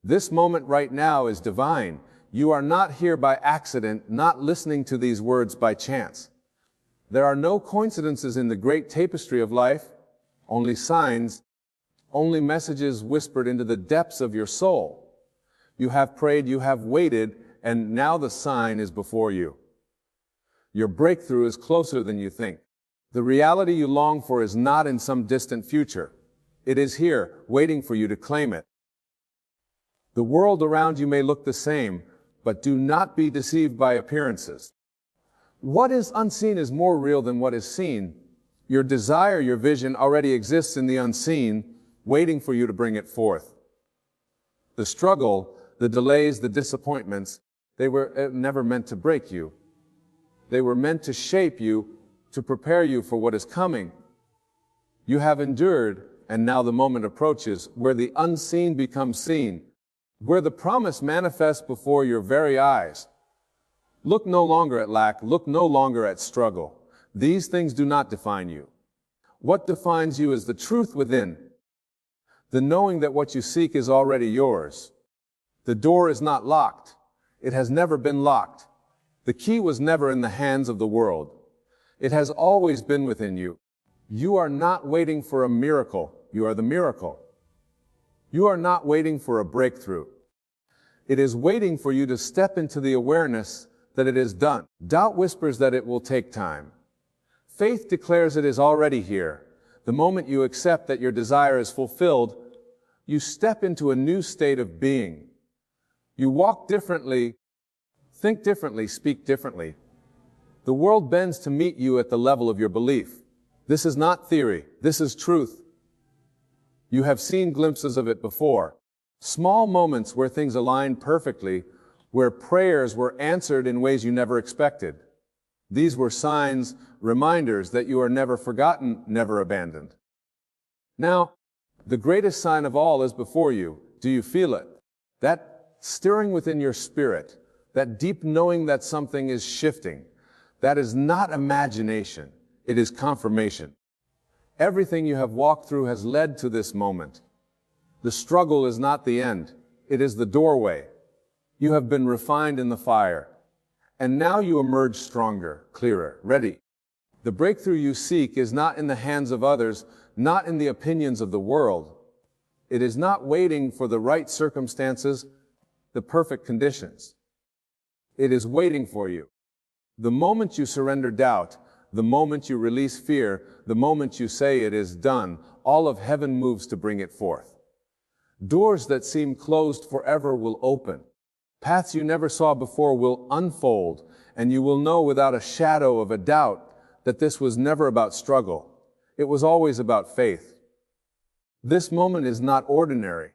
This moment right now is divine. You are not here by accident, not listening to these words by chance. There are no coincidences in the great tapestry of life, only signs, only messages whispered into the depths of your soul. You have prayed, you have waited, and now the sign is before you. Your breakthrough is closer than you think. The reality you long for is not in some distant future. It is here, waiting for you to claim it. The world around you may look the same, but do not be deceived by appearances. What is unseen is more real than what is seen. Your desire, your vision already exists in the unseen, waiting for you to bring it forth. The struggle, the delays, the disappointments, they were never meant to break you. They were meant to shape you, to prepare you for what is coming. You have endured, and now the moment approaches where the unseen becomes seen, where the promise manifests before your very eyes. Look no longer at lack, look no longer at struggle. These things do not define you. What defines you is the truth within, the knowing that what you seek is already yours. The door is not locked. It has never been locked. The key was never in the hands of the world. It has always been within you. You are not waiting for a miracle. You are the miracle. You are not waiting for a breakthrough. It is waiting for you to step into the awareness that it is done. Doubt whispers that it will take time. Faith declares it is already here. The moment you accept that your desire is fulfilled, you step into a new state of being. You walk differently, think differently, speak differently. The world bends to meet you at the level of your belief. This is not theory. This is truth. You have seen glimpses of it before. Small moments where things aligned perfectly, where prayers were answered in ways you never expected. These were signs, reminders that you are never forgotten, never abandoned. Now, the greatest sign of all is before you. Do you feel it? That stirring within your spirit, that deep knowing that something is shifting. That is not imagination. It is confirmation. Everything you have walked through has led to this moment. The struggle is not the end. It is the doorway. You have been refined in the fire. And now you emerge stronger, clearer, ready. The breakthrough you seek is not in the hands of others, not in the opinions of the world. It is not waiting for the right circumstances, the perfect conditions. It is waiting for you. The moment you surrender doubt, the moment you release fear, the moment you say it is done, all of heaven moves to bring it forth. Doors that seem closed forever will open. Paths you never saw before will unfold, and you will know without a shadow of a doubt that this was never about struggle. It was always about faith. This moment is not ordinary.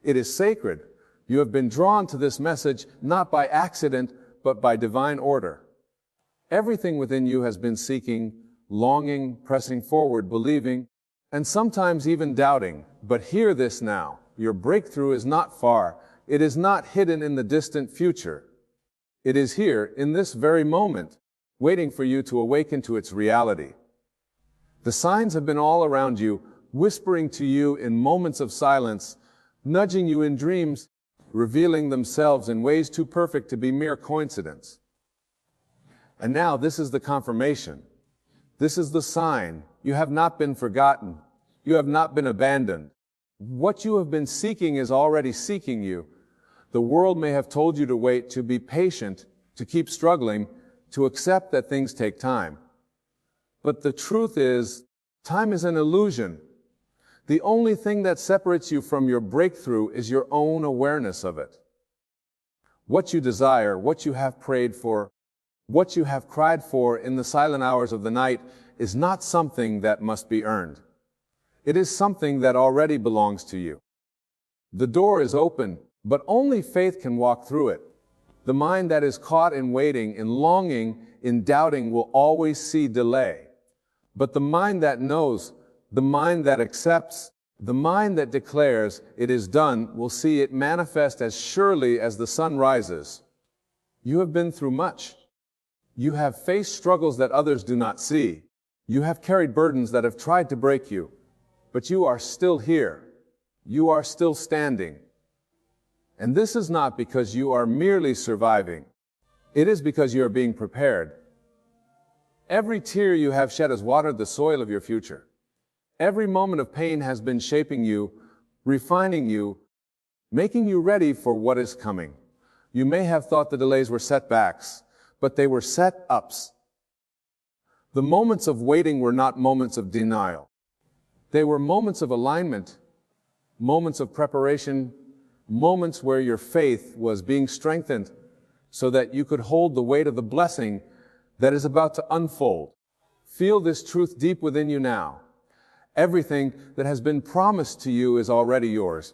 It is sacred. You have been drawn to this message not by accident, but by divine order. Everything within you has been seeking, longing, pressing forward, believing, and sometimes even doubting. But hear this now. Your breakthrough is not far. It is not hidden in the distant future. It is here, in this very moment, waiting for you to awaken to its reality. The signs have been all around you, whispering to you in moments of silence, nudging you in dreams, revealing themselves in ways too perfect to be mere coincidence. And now this is the confirmation. This is the sign. You have not been forgotten. You have not been abandoned. What you have been seeking is already seeking you. The world may have told you to wait, to be patient, to keep struggling, to accept that things take time. But the truth is, time is an illusion. The only thing that separates you from your breakthrough is your own awareness of it. What you desire, what you have prayed for, what you have cried for in the silent hours of the night is not something that must be earned. It is something that already belongs to you. The door is open, but only faith can walk through it. The mind that is caught in waiting, in longing, in doubting will always see delay. But the mind that knows, the mind that accepts, the mind that declares it is done will see it manifest as surely as the sun rises. You have been through much. You have faced struggles that others do not see. You have carried burdens that have tried to break you. But you are still here. You are still standing. And this is not because you are merely surviving. It is because you are being prepared. Every tear you have shed has watered the soil of your future. Every moment of pain has been shaping you, refining you, making you ready for what is coming. You may have thought the delays were setbacks, but they were set-ups. The moments of waiting were not moments of denial. They were moments of alignment, moments of preparation, moments where your faith was being strengthened so that you could hold the weight of the blessing that is about to unfold. Feel this truth deep within you now. Everything that has been promised to you is already yours.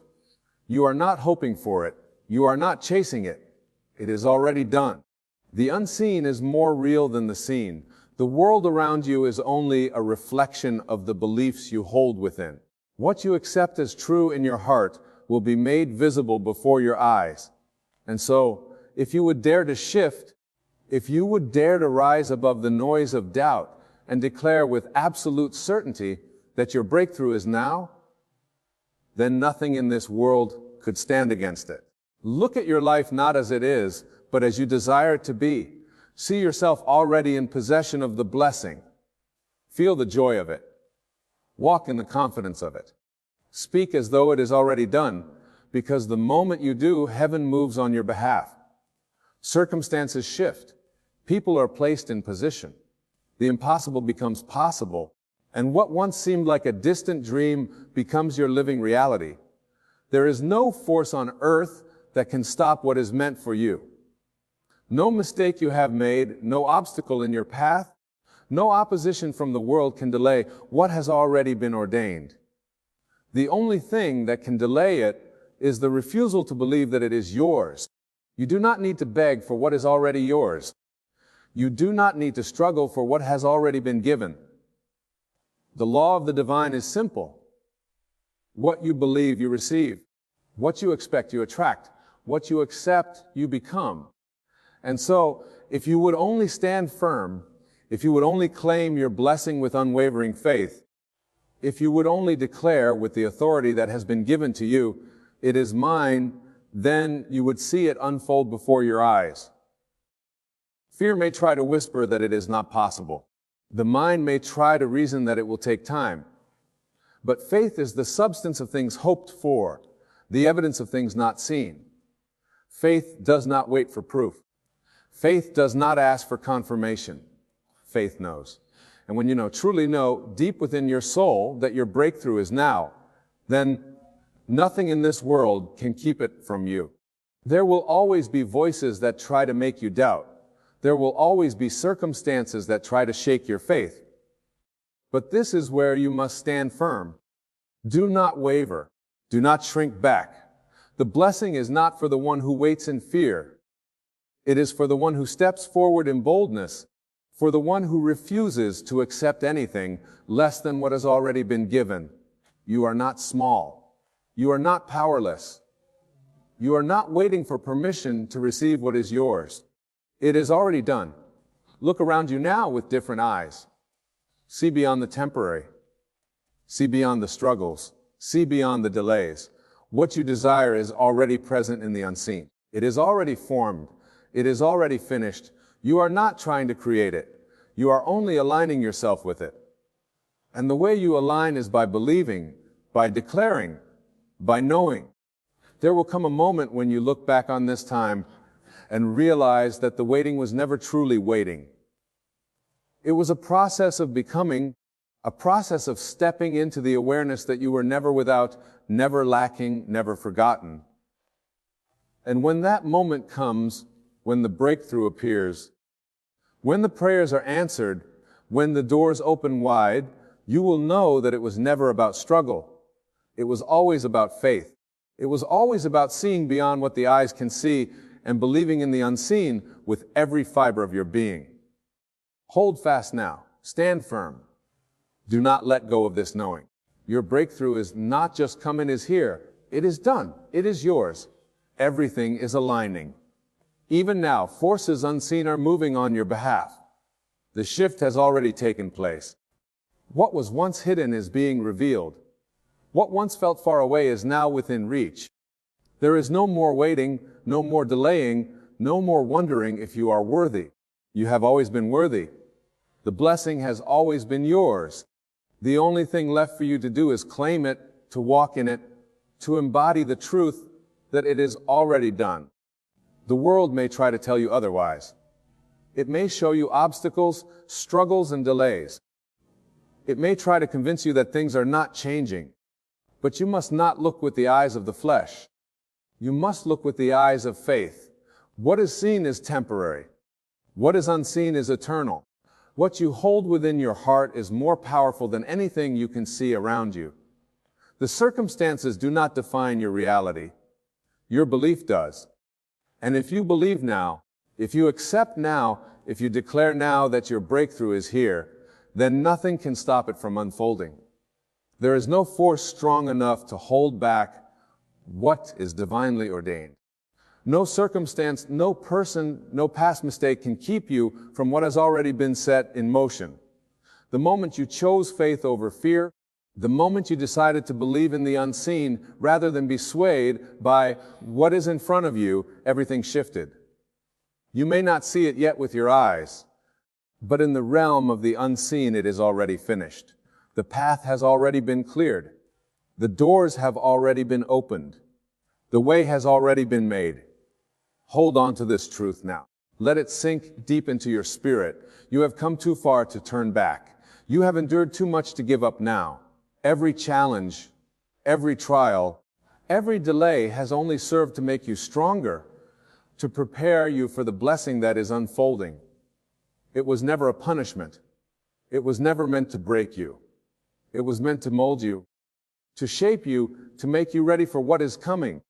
You are not hoping for it. You are not chasing it. It is already done. The unseen is more real than the seen. The world around you is only a reflection of the beliefs you hold within. What you accept as true in your heart will be made visible before your eyes. And so, if you would dare to shift, if you would dare to rise above the noise of doubt and declare with absolute certainty that your breakthrough is now, then nothing in this world could stand against it. Look at your life not as it is, but as you desire it to be. See yourself already in possession of the blessing. Feel the joy of it. Walk in the confidence of it. Speak as though it is already done, because the moment you do, heaven moves on your behalf. Circumstances shift. People are placed in position. The impossible becomes possible, and what once seemed like a distant dream becomes your living reality. There is no force on earth that can stop what is meant for you. No mistake you have made, no obstacle in your path, no opposition from the world can delay what has already been ordained. The only thing that can delay it is the refusal to believe that it is yours. You do not need to beg for what is already yours. You do not need to struggle for what has already been given. The law of the divine is simple. What you believe, you receive. What you expect, you attract. What you accept, you become. And so, if you would only stand firm, if you would only claim your blessing with unwavering faith, if you would only declare with the authority that has been given to you, "It is mine," then you would see it unfold before your eyes. Fear may try to whisper that it is not possible. The mind may try to reason that it will take time. But faith is the substance of things hoped for, the evidence of things not seen. Faith does not wait for proof. Faith does not ask for confirmation. Faith knows. And when you truly know deep within your soul that your breakthrough is now, then nothing in this world can keep it from you. There will always be voices that try to make you doubt. There will always be circumstances that try to shake your faith. But this is where you must stand firm. Do not waver. Do not shrink back. The blessing is not for the one who waits in fear. It is for the one who steps forward in boldness, for the one who refuses to accept anything less than what has already been given. You are not small. You are not powerless. You are not waiting for permission to receive what is yours. It is already done. Look around you now with different eyes. See beyond the temporary. See beyond the struggles. See beyond the delays. What you desire is already present in the unseen. It is already formed. It is already finished. You are not trying to create it. You are only aligning yourself with it. And the way you align is by believing, by declaring, by knowing. There will come a moment when you look back on this time and realize that the waiting was never truly waiting. It was a process of becoming, a process of stepping into the awareness that you were never without, never lacking, never forgotten. And when that moment comes, when the breakthrough appears, when the prayers are answered, when the doors open wide, you will know that it was never about struggle. It was always about faith. It was always about seeing beyond what the eyes can see and believing in the unseen with every fiber of your being. Hold fast now. Stand firm. Do not let go of this knowing. Your breakthrough is not just come and is here. It is done. It is yours. Everything is aligning. Even now, forces unseen are moving on your behalf. The shift has already taken place. What was once hidden is being revealed. What once felt far away is now within reach. There is no more waiting, no more delaying, no more wondering if you are worthy. You have always been worthy. The blessing has always been yours. The only thing left for you to do is claim it, to walk in it, to embody the truth that it is already done. The world may try to tell you otherwise. It may show you obstacles, struggles, and delays. It may try to convince you that things are not changing. But you must not look with the eyes of the flesh. You must look with the eyes of faith. What is seen is temporary. What is unseen is eternal. What you hold within your heart is more powerful than anything you can see around you. The circumstances do not define your reality. Your belief does. And if you believe now, if you accept now, if you declare now that your breakthrough is here, then nothing can stop it from unfolding. There is no force strong enough to hold back what is divinely ordained. No circumstance, no person, no past mistake can keep you from what has already been set in motion. The moment you chose faith over fear, the moment you decided to believe in the unseen rather than be swayed by what is in front of you, everything shifted. You may not see it yet with your eyes, but in the realm of the unseen it is already finished. The path has already been cleared. The doors have already been opened. The way has already been made. Hold on to this truth now. Let it sink deep into your spirit. You have come too far to turn back. You have endured too much to give up now. Every challenge, every trial, every delay has only served to make you stronger, to prepare you for the blessing that is unfolding. It was never a punishment. It was never meant to break you. It was meant to mold you, to shape you, to make you ready for what is coming.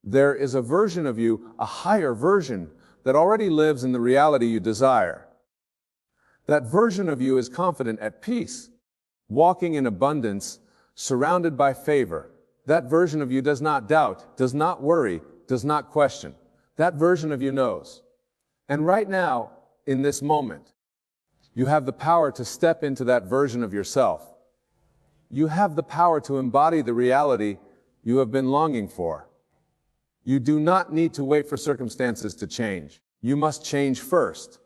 There is a version of you, a higher version, that already lives in the reality you desire. That version of you is confident, at peace, walking in abundance, surrounded by favor. That version of you does not doubt, does not worry, does not question. That version of you knows. And right now, in this moment, you have the power to step into that version of yourself. You have the power to embody the reality you have been longing for. You do not need to wait for circumstances to change. You must change first.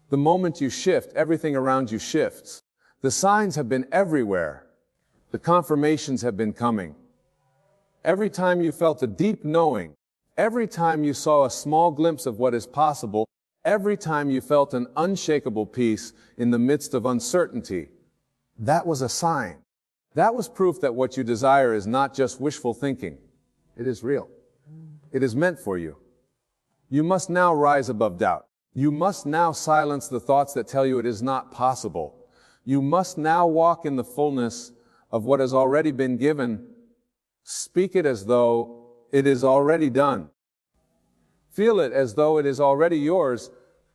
The moment you shift, everything around you shifts. The signs have been everywhere. The confirmations have been coming. Every time you felt a deep knowing, every time you saw a small glimpse of what is possible, every time you felt an unshakable peace in the midst of uncertainty, that was a sign. That was proof that what you desire is not just wishful thinking. It is real. It is meant for you. You must now rise above doubt. You must now silence the thoughts that tell you it is not possible. You must now walk in the fullness of what has already been given. Speak it as though it is already done. Feel it as though it is already yours.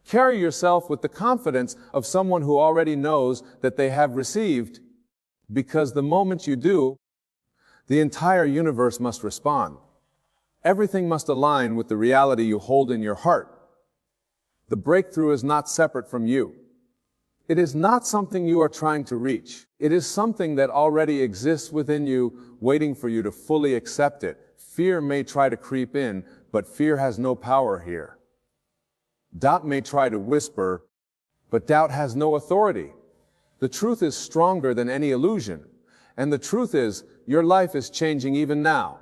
Carry yourself with the confidence of someone who already knows that they have received, because the moment you do, the entire universe must respond. Everything must align with the reality you hold in your heart. The breakthrough is not separate from you. It is not something you are trying to reach. It is something that already exists within you, waiting for you to fully accept it. Fear may try to creep in, but fear has no power here. Doubt may try to whisper, but doubt has no authority. The truth is stronger than any illusion. And the truth is, your life is changing even now.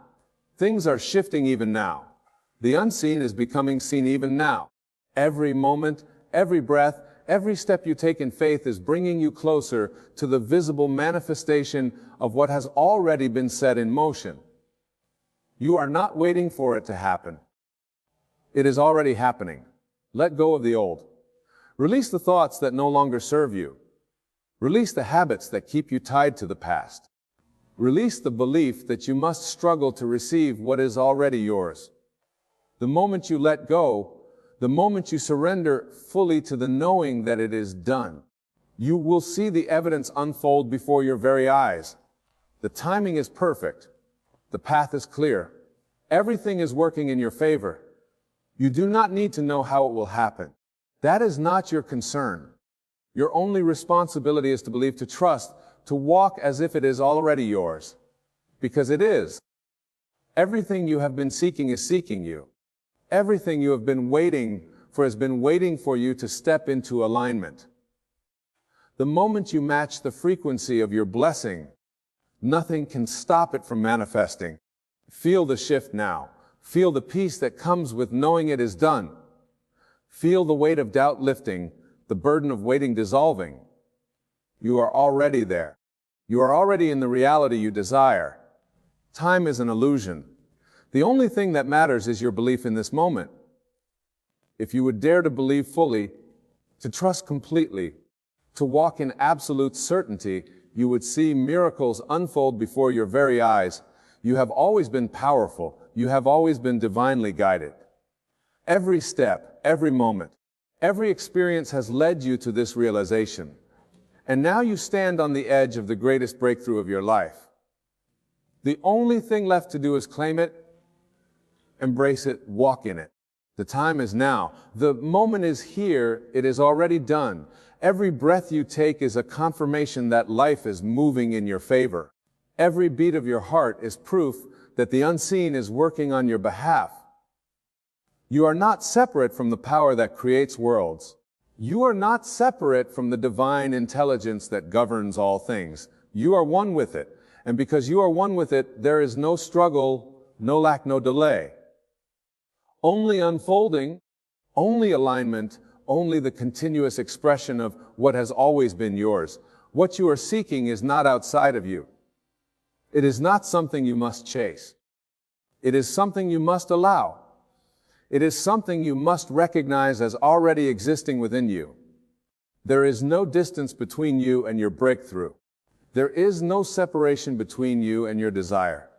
Things are shifting even now. The unseen is becoming seen even now. Every moment, every breath, every step you take in faith is bringing you closer to the visible manifestation of what has already been set in motion. You are not waiting for it to happen. It is already happening. Let go of the old. Release the thoughts that no longer serve you. Release the habits that keep you tied to the past. Release the belief that you must struggle to receive what is already yours. The moment you let go, the moment you surrender fully to the knowing that it is done, you will see the evidence unfold before your very eyes. The timing is perfect. The path is clear. Everything is working in your favor. You do not need to know how it will happen. That is not your concern. Your only responsibility is to believe, to trust, to walk as if it is already yours. Because it is. Everything you have been seeking is seeking you. Everything you have been waiting for has been waiting for you to step into alignment. The moment you match the frequency of your blessing, nothing can stop it from manifesting. Feel the shift now. Feel the peace that comes with knowing it is done. Feel the weight of doubt lifting, the burden of waiting dissolving. You are already there. You are already in the reality you desire. Time is an illusion. The only thing that matters is your belief in this moment. If you would dare to believe fully, to trust completely, to walk in absolute certainty, you would see miracles unfold before your very eyes. You have always been powerful. You have always been divinely guided. Every step, every moment, every experience has led you to this realization. And now you stand on the edge of the greatest breakthrough of your life. The only thing left to do is claim it, embrace it, walk in it. The time is now. The moment is here. It is already done. Every breath you take is a confirmation that life is moving in your favor. Every beat of your heart is proof that the unseen is working on your behalf. You are not separate from the power that creates worlds. You are not separate from the divine intelligence that governs all things. You are one with it. And because you are one with it, there is no struggle, no lack, no delay. Only unfolding, only alignment, only the continuous expression of what has always been yours. What you are seeking is not outside of you. It is not something you must chase. It is something you must allow. It is something you must recognize as already existing within you. There is no distance between you and your breakthrough. There is no separation between you and your desire.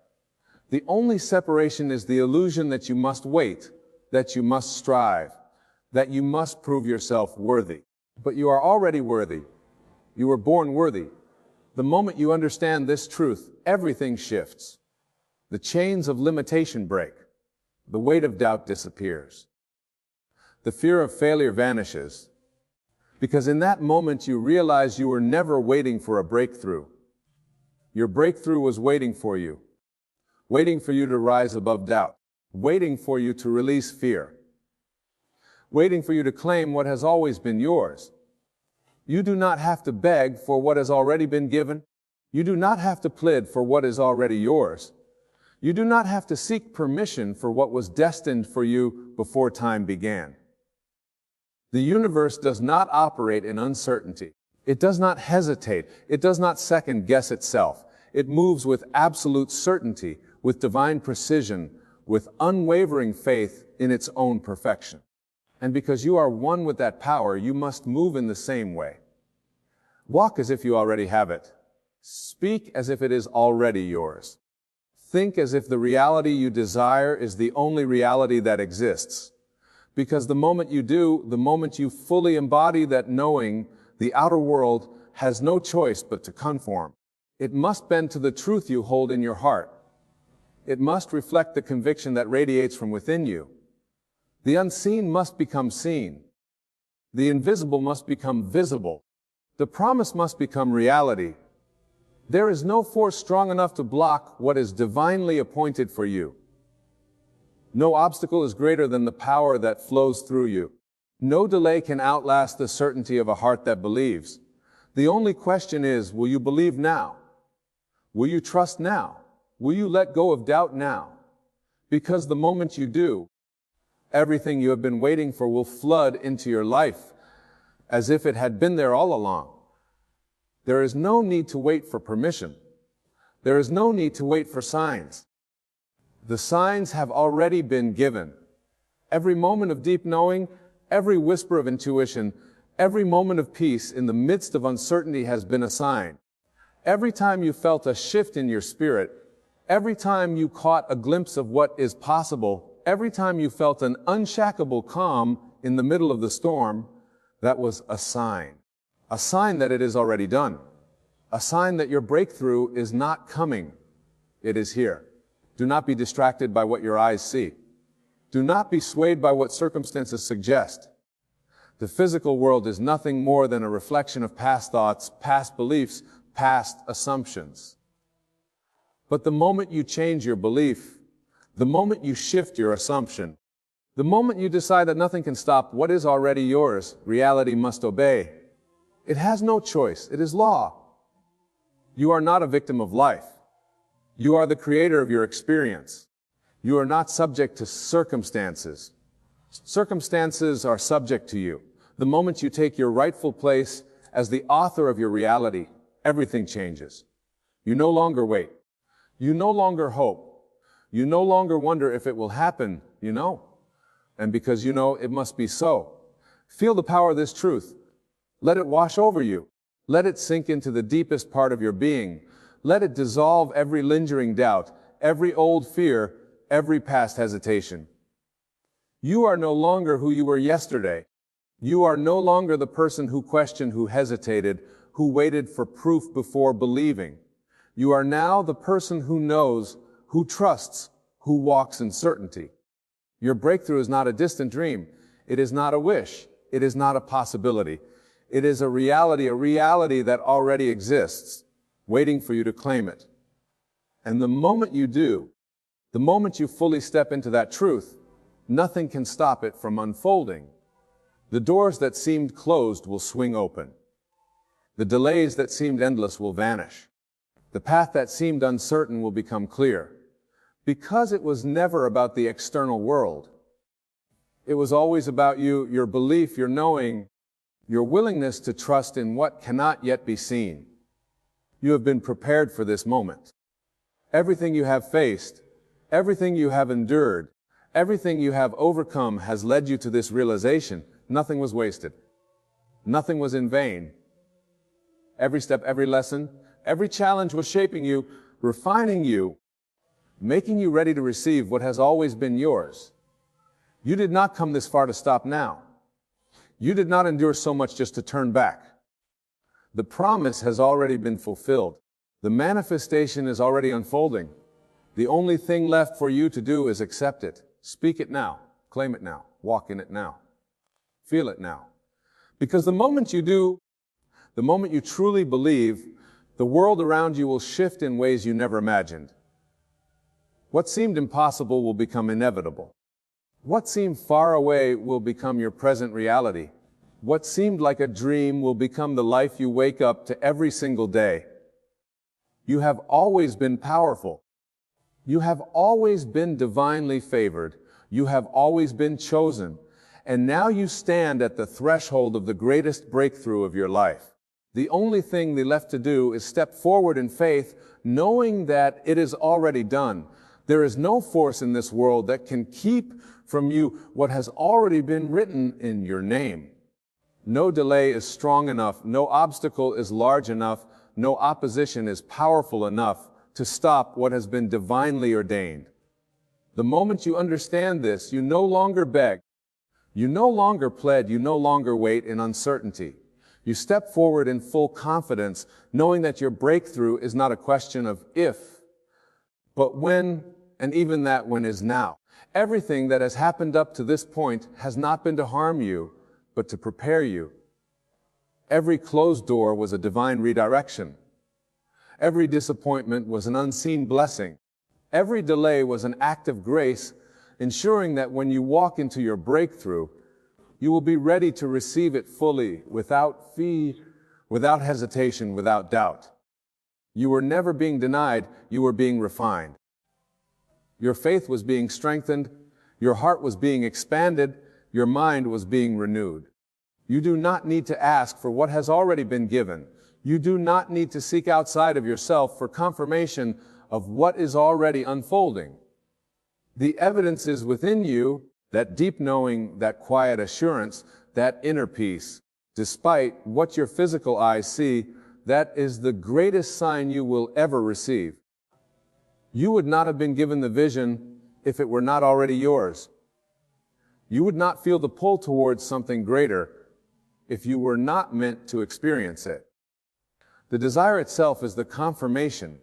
The only separation is the illusion that you must wait, that you must strive, that you must prove yourself worthy. But you are already worthy. You were born worthy. The moment you understand this truth, everything shifts. The chains of limitation break. The weight of doubt disappears. The fear of failure vanishes. Because in that moment you realize you were never waiting for a breakthrough. Your breakthrough was waiting for you. Waiting for you to rise above doubt. Waiting for you to release fear. Waiting for you to claim what has always been yours. You do not have to beg for what has already been given. You do not have to plead for what is already yours. You do not have to seek permission for what was destined for you before time began. The universe does not operate in uncertainty. It does not hesitate. It does not second guess itself. It moves with absolute certainty, with divine precision, with unwavering faith in its own perfection. And because you are one with that power, you must move in the same way. Walk as if you already have it. Speak as if it is already yours. Think as if the reality you desire is the only reality that exists. Because the moment you do, the moment you fully embody that knowing, the outer world has no choice but to conform. It must bend to the truth you hold in your heart. It must reflect the conviction that radiates from within you. The unseen must become seen. The invisible must become visible. The promise must become reality. There is no force strong enough to block what is divinely appointed for you. No obstacle is greater than the power that flows through you. No delay can outlast the certainty of a heart that believes. The only question is, will you believe now? Will you trust now? Will you let go of doubt now? Because the moment you do, everything you have been waiting for will flood into your life as if it had been there all along. There is no need to wait for permission. There is no need to wait for signs. The signs have already been given. Every moment of deep knowing, every whisper of intuition, every moment of peace in the midst of uncertainty has been a sign. Every time you felt a shift in your spirit, every time you caught a glimpse of what is possible, every time you felt an unshackable calm in the middle of the storm, that was a sign. A sign that it is already done. A sign that your breakthrough is not coming. It is here. Do not be distracted by what your eyes see. Do not be swayed by what circumstances suggest. The physical world is nothing more than a reflection of past thoughts, past beliefs, past assumptions. But the moment you change your belief, The moment you shift your assumption, the moment you decide that nothing can stop what is already yours, reality must obey. It has no choice. It is law. You are not a victim of life. You are the creator of your experience. You are not subject to circumstances. Circumstances are subject to you. The moment you take your rightful place as the author of your reality, everything changes. You no longer wait. You no longer hope. You no longer wonder if it will happen. You know. And because you know, it must be so. Feel the power of this truth. Let it wash over you. Let it sink into the deepest part of your being. Let it dissolve every lingering doubt, every old fear, every past hesitation. You are no longer who you were yesterday. You are no longer the person who questioned, who hesitated, who waited for proof before believing. You are now the person who knows, who trusts, who walks in certainty. Your breakthrough is not a distant dream. It is not a wish. It is not a possibility. It is a reality that already exists, waiting for you to claim it. And the moment you do, the moment you fully step into that truth, nothing can stop it from unfolding. The doors that seemed closed will swing open. The delays that seemed endless will vanish. The path that seemed uncertain will become clear. Because it was never about the external world. It was always about you, your belief, your knowing, your willingness to trust in what cannot yet be seen. You have been prepared for this moment. Everything you have faced, everything you have endured, everything you have overcome has led you to this realization. Nothing was wasted. Nothing was in vain. Every step, every lesson, every challenge was shaping you, refining you, making you ready to receive what has always been yours. You did not come this far to stop now. You did not endure so much just to turn back. The promise has already been fulfilled. The manifestation is already unfolding. The only thing left for you to do is accept it. Speak it now. Claim it now. Walk in it now. Feel it now. Because the moment you do, the moment you truly believe, the world around you will shift in ways you never imagined. What seemed impossible will become inevitable. What seemed far away will become your present reality. What seemed like a dream will become the life you wake up to every single day. You have always been powerful. You have always been divinely favored. You have always been chosen. And now you stand at the threshold of the greatest breakthrough of your life. The only thing left to do is step forward in faith, knowing that it is already done. There is no force in this world that can keep from you what has already been written in your name. No delay is strong enough, no obstacle is large enough, no opposition is powerful enough to stop what has been divinely ordained. The moment you understand this, you no longer beg, you no longer plead, you no longer wait in uncertainty. You step forward in full confidence, knowing that your breakthrough is not a question of if, but when, and even that when is now. Everything that has happened up to this point has not been to harm you, but to prepare you. Every closed door was a divine redirection. Every disappointment was an unseen blessing. Every delay was an act of grace, ensuring that when you walk into your breakthrough, you will be ready to receive it fully, without fee, without hesitation, without doubt. You were never being denied, you were being refined. Your faith was being strengthened, your heart was being expanded, your mind was being renewed. You do not need to ask for what has already been given. You do not need to seek outside of yourself for confirmation of what is already unfolding. The evidence is within you, that deep knowing, that quiet assurance, that inner peace. Despite what your physical eyes see, that is the greatest sign you will ever receive. You would not have been given the vision if it were not already yours. You would not feel the pull towards something greater if you were not meant to experience it. The desire itself is the confirmation.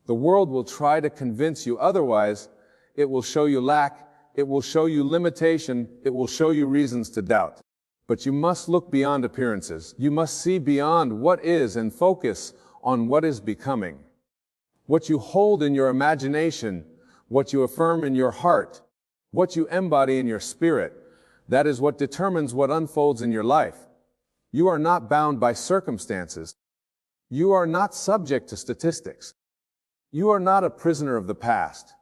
The world will try to convince you otherwise. It will show you lack. It will show you limitation. It will show you reasons to doubt. But you must look beyond appearances. You must see beyond what is and focus on what is becoming. What you hold in your imagination what you affirm in your heart, what you embody in your spirit, that is what determines what unfolds in your life. You are not bound by circumstances. You are not subject to statistics. You are not a prisoner of the past.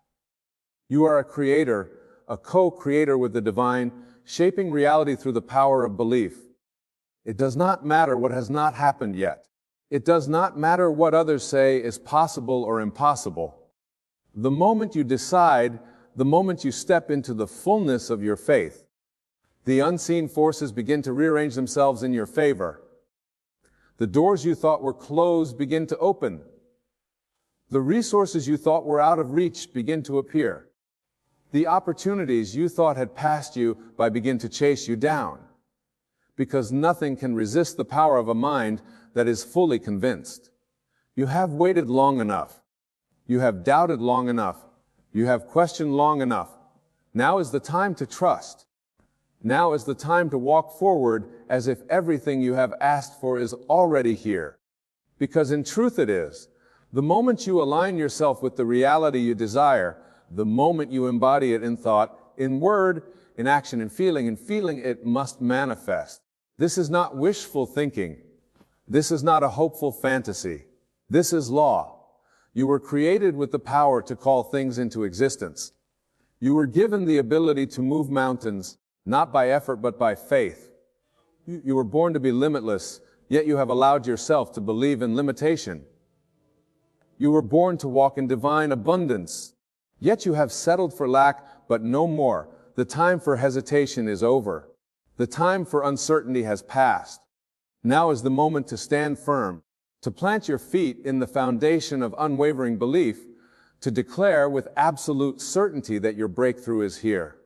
You are a creator, a co-creator with the divine, shaping reality through the power of belief. It does not matter what has not happened yet. It does not matter what others say is possible or impossible. The moment you decide, the moment you step into the fullness of your faith, the unseen forces begin to rearrange themselves in your favor. The doors you thought were closed begin to open. The resources you thought were out of reach begin to appear. The opportunities you thought had passed you by begin to chase you down. Because nothing can resist the power of a mind that is fully convinced. You have waited long enough. You have doubted long enough. You have questioned long enough. Now is the time to trust. Now is the time to walk forward as if everything you have asked for is already here. Because in truth it is. The moment you align yourself with the reality you desire, the moment you embody it in thought, in word, in action, in feeling, it must manifest. This is not wishful thinking. This is not a hopeful fantasy. This is law. You were created with the power to call things into existence. You were given the ability to move mountains, not by effort but by faith. You were born to be limitless, yet you have allowed yourself to believe in limitation. You were born to walk in divine abundance, yet you have settled for lack, but no more. The time for hesitation is over. The time for uncertainty has passed. Now is the moment to stand firm, to plant your feet in the foundation of unwavering belief, to declare with absolute certainty that your breakthrough is here.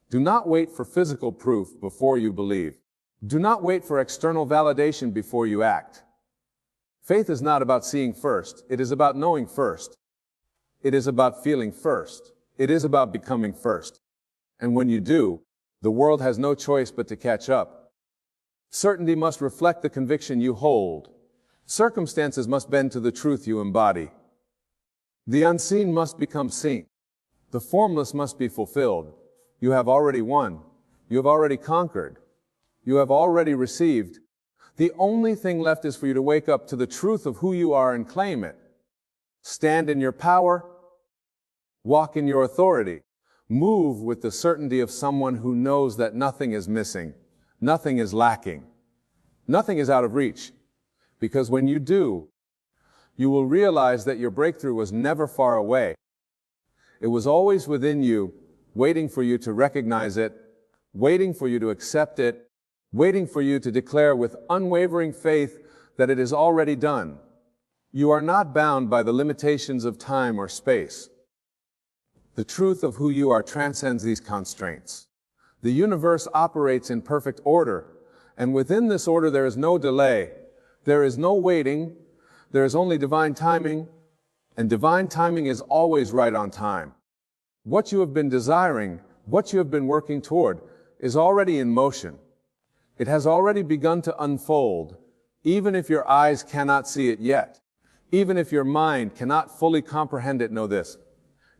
Do not wait for physical proof before you believe. Do not wait for external validation before you act. Faith is not about seeing first. It is about knowing first. It is about feeling first. It is about becoming first. And when you do, the world has no choice but to catch up. Certainty must reflect the conviction you hold. Circumstances must bend to the truth you embody. The unseen must become seen. The formless must be fulfilled. You have already won. You have already conquered. You have already received. The only thing left is for you to wake up to the truth of who you are and claim it. Stand in your power. Walk in your authority. Move with the certainty of someone who knows that nothing is missing. Nothing is lacking. Nothing is out of reach. Because when you do, you will realize that your breakthrough was never far away. It was always within you, waiting for you to recognize it, waiting for you to accept it, waiting for you to declare with unwavering faith that it is already done. You are not bound by the limitations of time or space. The truth of who you are transcends these constraints. The universe operates in perfect order, and within this order there is no delay. There is no waiting. There is only divine timing, and divine timing is always right on time. What you have been desiring, what you have been working toward, is already in motion. It has already begun to unfold, even if your eyes cannot see it yet. Even if your mind cannot fully comprehend it, know this.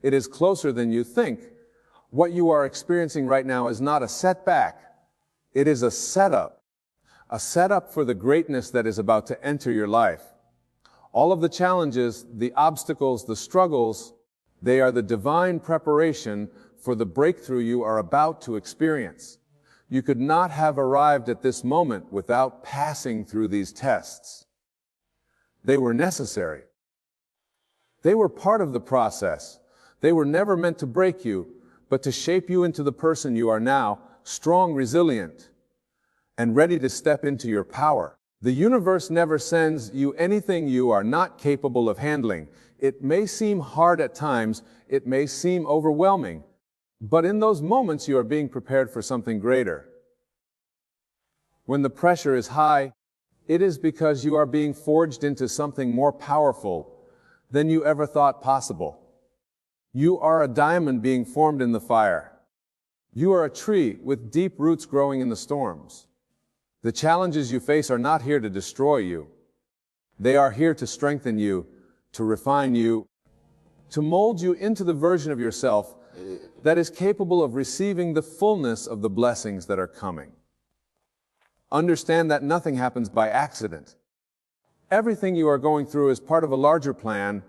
It is closer than you think. What you are experiencing right now is not a setback. It is a setup for the greatness that is about to enter your life. All of the challenges, the obstacles, the struggles, they are the divine preparation for the breakthrough you are about to experience. You could not have arrived at this moment without passing through these tests. They were necessary. They were part of the process. They were never meant to break you, but to shape you into the person you are now, strong, resilient, and ready to step into your power. The universe never sends you anything you are not capable of handling. It may seem hard at times, it may seem overwhelming, but in those moments you are being prepared for something greater. When the pressure is high, it is because you are being forged into something more powerful than you ever thought possible. You are a diamond being formed in the fire. You are a tree with deep roots growing in the storms. The challenges you face are not here to destroy you. They are here to strengthen you, to refine you, to mold you into the version of yourself that is capable of receiving the fullness of the blessings that are coming. Understand that nothing happens by accident. Everything you are going through is part of a larger plan,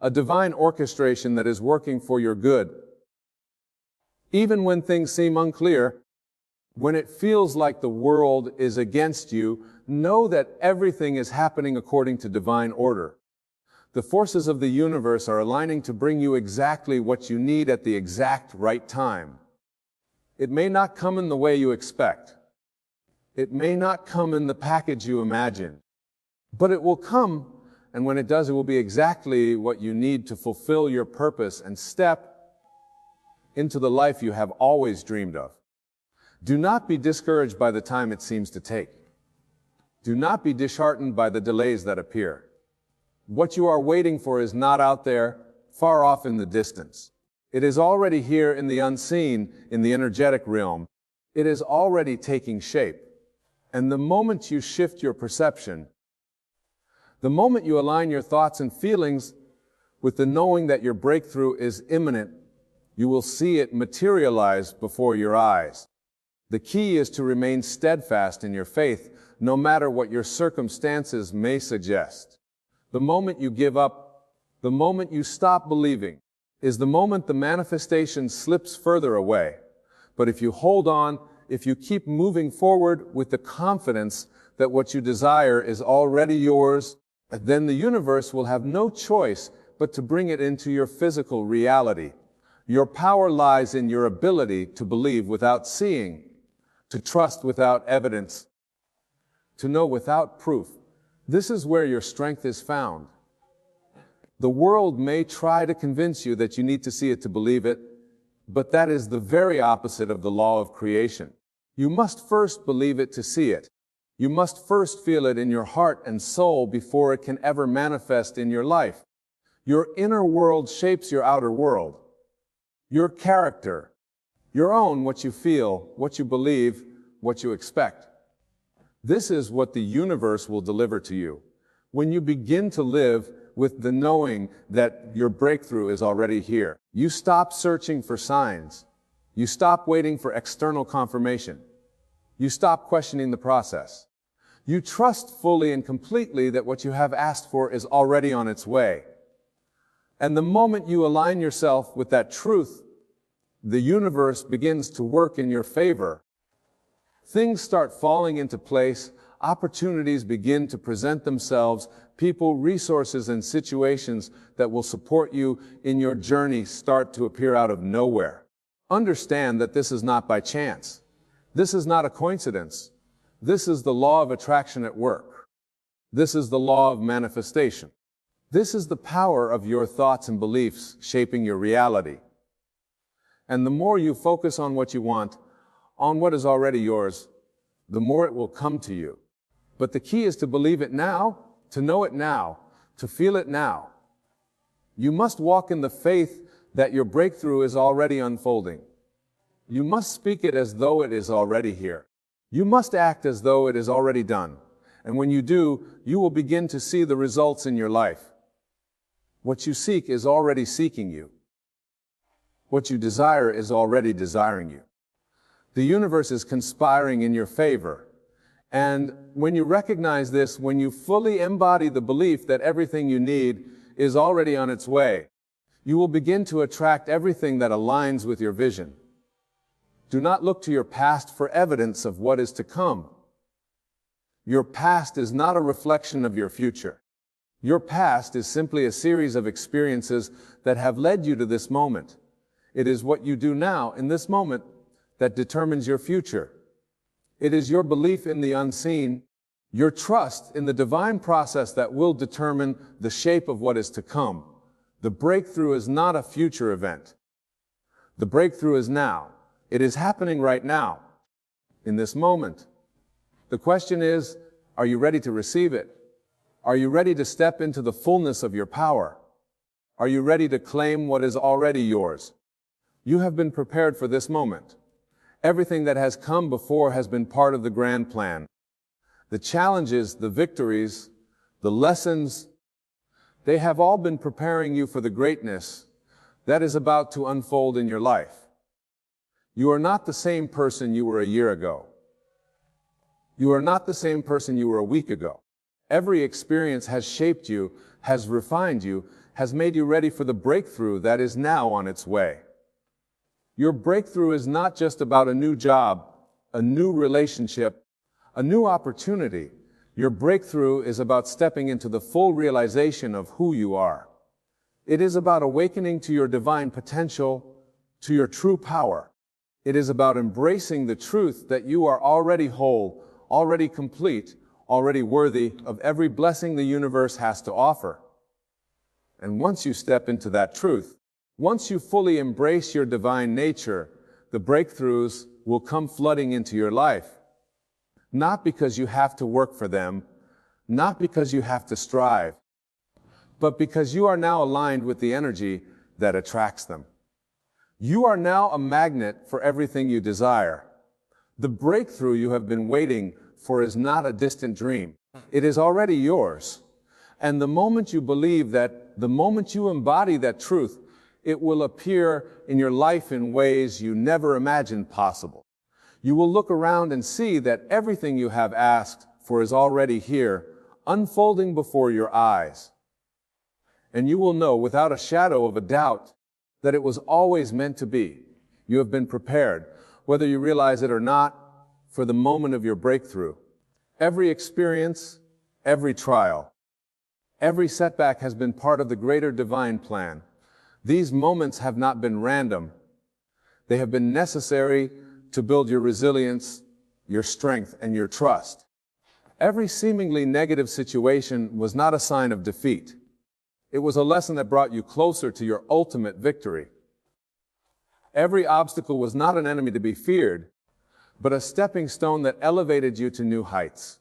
a divine orchestration that is working for your good. Even when things seem unclear, when it feels like the world is against you, know that everything is happening according to divine order. The forces of the universe are aligning to bring you exactly what you need at the exact right time. It may not come in the way you expect. It may not come in the package you imagine. But it will come, and when it does, it will be exactly what you need to fulfill your purpose and step into the life you have always dreamed of. Do not be discouraged by the time it seems to take. Do not be disheartened by the delays that appear. What you are waiting for is not out there, far off in the distance. It is already here in the unseen, in the energetic realm. It is already taking shape. And the moment you shift your perception, the moment you align your thoughts and feelings with the knowing that your breakthrough is imminent, you will see it materialize before your eyes. The key is to remain steadfast in your faith, no matter what your circumstances may suggest. The moment you give up, the moment you stop believing, is the moment the manifestation slips further away. But if you hold on, if you keep moving forward with the confidence that what you desire is already yours, then the universe will have no choice but to bring it into your physical reality. Your power lies in your ability to believe without seeing, to trust without evidence, to know without proof. This is where your strength is found. The world may try to convince you that you need to see it to believe it, but that is the very opposite of the law of creation. You must first believe it to see it. You must first feel it in your heart and soul before it can ever manifest in your life. Your inner world shapes your outer world. Your character, your own, what you feel, what you believe, what you expect. This is what the universe will deliver to you. When you begin to live with the knowing that your breakthrough is already here, you stop searching for signs. You stop waiting for external confirmation. You stop questioning the process. You trust fully and completely that what you have asked for is already on its way. And the moment you align yourself with that truth, the universe begins to work in your favor. Things start falling into place, opportunities begin to present themselves, people, resources, and situations that will support you in your journey start to appear out of nowhere. Understand that this is not by chance. This is not a coincidence. This is the law of attraction at work. This is the law of manifestation. This is the power of your thoughts and beliefs shaping your reality. And the more you focus on what you want, on what is already yours, the more it will come to you. But the key is to believe it now, to know it now, to feel it now. You must walk in the faith that your breakthrough is already unfolding. You must speak it as though it is already here. You must act as though it is already done. And when you do, you will begin to see the results in your life. What you seek is already seeking you. What you desire is already desiring you. The universe is conspiring in your favor. And when you recognize this, when you fully embody the belief that everything you need is already on its way, you will begin to attract everything that aligns with your vision. Do not look to your past for evidence of what is to come. Your past is not a reflection of your future. Your past is simply a series of experiences that have led you to this moment. It is what you do now, in this moment, that determines your future. It is your belief in the unseen, your trust in the divine process that will determine the shape of what is to come. The breakthrough is not a future event. The breakthrough is now. It is happening right now, in this moment. The question is, are you ready to receive it? Are you ready to step into the fullness of your power? Are you ready to claim what is already yours? You have been prepared for this moment. Everything that has come before has been part of the grand plan. The challenges, the victories, the lessons, they have all been preparing you for the greatness that is about to unfold in your life. You are not the same person you were a year ago. You are not the same person you were a week ago. Every experience has shaped you, has refined you, has made you ready for the breakthrough that is now on its way. Your breakthrough is not just about a new job, a new relationship, a new opportunity. Your breakthrough is about stepping into the full realization of who you are. It is about awakening to your divine potential, to your true power. It is about embracing the truth that you are already whole, already complete, already worthy of every blessing the universe has to offer. And once you step into that truth, once you fully embrace your divine nature, the breakthroughs will come flooding into your life. Not because you have to work for them, not because you have to strive, but because you are now aligned with the energy that attracts them. You are now a magnet for everything you desire. The breakthrough you have been waiting for is not a distant dream. It is already yours. And the moment you believe that, the moment you embody that truth, it will appear in your life in ways you never imagined possible. You will look around and see that everything you have asked for is already here, unfolding before your eyes. And you will know without a shadow of a doubt that it was always meant to be. You have been prepared, whether you realize it or not, for the moment of your breakthrough. Every experience, every trial, every setback has been part of the greater divine plan. These moments have not been random. They have been necessary to build your resilience, your strength, and your trust. Every seemingly negative situation was not a sign of defeat. It was a lesson that brought you closer to your ultimate victory. Every obstacle was not an enemy to be feared, but a stepping stone that elevated you to new heights.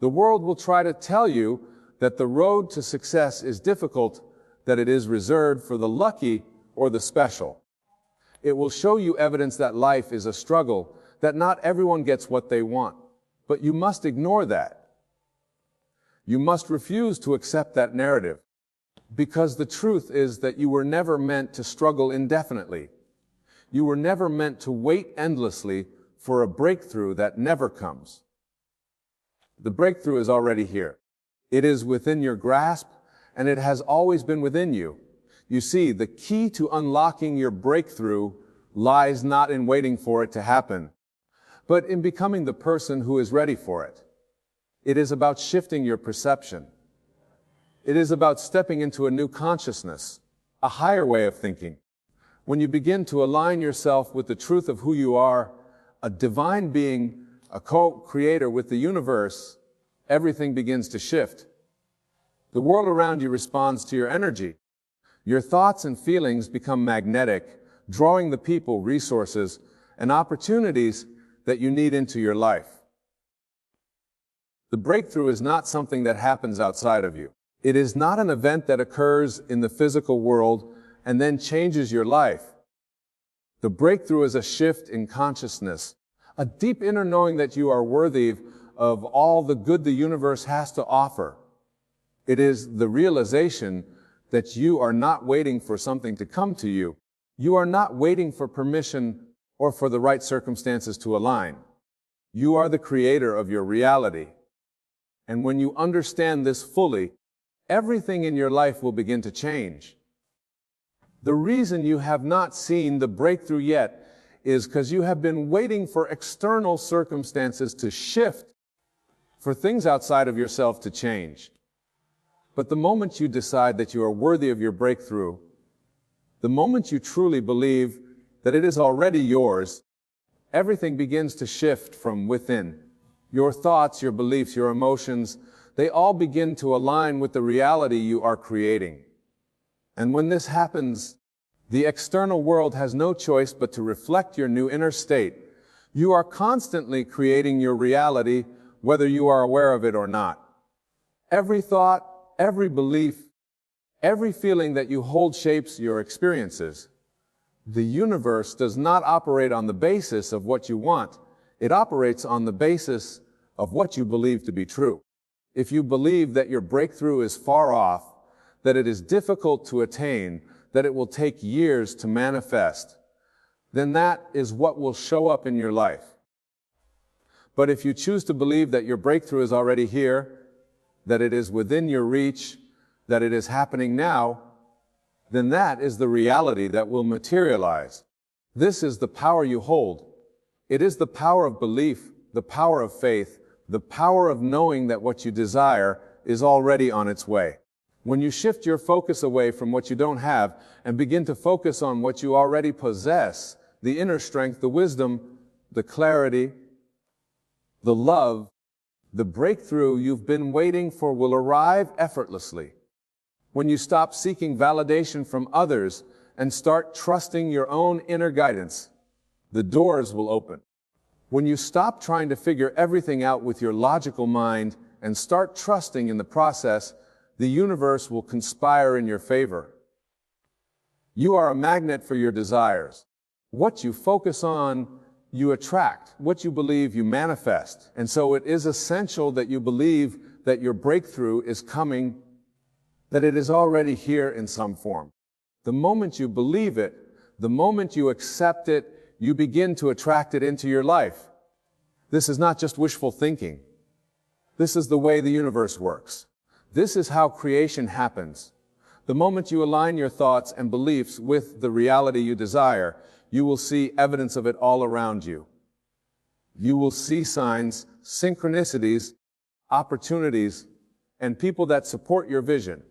The world will try to tell you that the road to success is difficult, that it is reserved for the lucky or the special. It will show you evidence that life is a struggle, that not everyone gets what they want. But you must ignore that. You must refuse to accept that narrative. Because the truth is that you were never meant to struggle indefinitely. You were never meant to wait endlessly for a breakthrough that never comes. The breakthrough is already here. It is within your grasp, and it has always been within you. You see, the key to unlocking your breakthrough lies not in waiting for it to happen, but in becoming the person who is ready for it. It is about shifting your perception. It is about stepping into a new consciousness, a higher way of thinking. When you begin to align yourself with the truth of who you are, a divine being, a co-creator with the universe, everything begins to shift. The world around you responds to your energy. Your thoughts and feelings become magnetic, drawing the people, resources, and opportunities that you need into your life. The breakthrough is not something that happens outside of you. It is not an event that occurs in the physical world and then changes your life. The breakthrough is a shift in consciousness, a deep inner knowing that you are worthy of all the good the universe has to offer. It is the realization that you are not waiting for something to come to you. You are not waiting for permission or for the right circumstances to align. You are the creator of your reality. And when you understand this fully, everything in your life will begin to change. The reason you have not seen the breakthrough yet is because you have been waiting for external circumstances to shift, for things outside of yourself to change. But the moment you decide that you are worthy of your breakthrough, the moment you truly believe that it is already yours, everything begins to shift from within. Your thoughts, your beliefs, your emotions, they all begin to align with the reality you are creating. And when this happens, the external world has no choice but to reflect your new inner state. You are constantly creating your reality, whether you are aware of it or not. Every thought, every belief, every feeling that you hold shapes your experiences. The universe does not operate on the basis of what you want. It operates on the basis of what you believe to be true. If you believe that your breakthrough is far off, that it is difficult to attain, that it will take years to manifest, then that is what will show up in your life. But if you choose to believe that your breakthrough is already here, that it is within your reach, that it is happening now, then that is the reality that will materialize. This is the power you hold. It is the power of belief, the power of faith, the power of knowing that what you desire is already on its way. When you shift your focus away from what you don't have and begin to focus on what you already possess, the inner strength, the wisdom, the clarity, the love, the breakthrough you've been waiting for will arrive effortlessly. When you stop seeking validation from others and start trusting your own inner guidance, the doors will open. When you stop trying to figure everything out with your logical mind and start trusting in the process, the universe will conspire in your favor. You are a magnet for your desires. What you focus on, you attract. What you believe, you manifest. And so it is essential that you believe that your breakthrough is coming, that it is already here in some form. The moment you believe it, the moment you accept it, you begin to attract it into your life. This is not just wishful thinking. This is the way the universe works. This is how creation happens. The moment you align your thoughts and beliefs with the reality you desire, you will see evidence of it all around you. You will see signs, synchronicities, opportunities, and people that support your vision.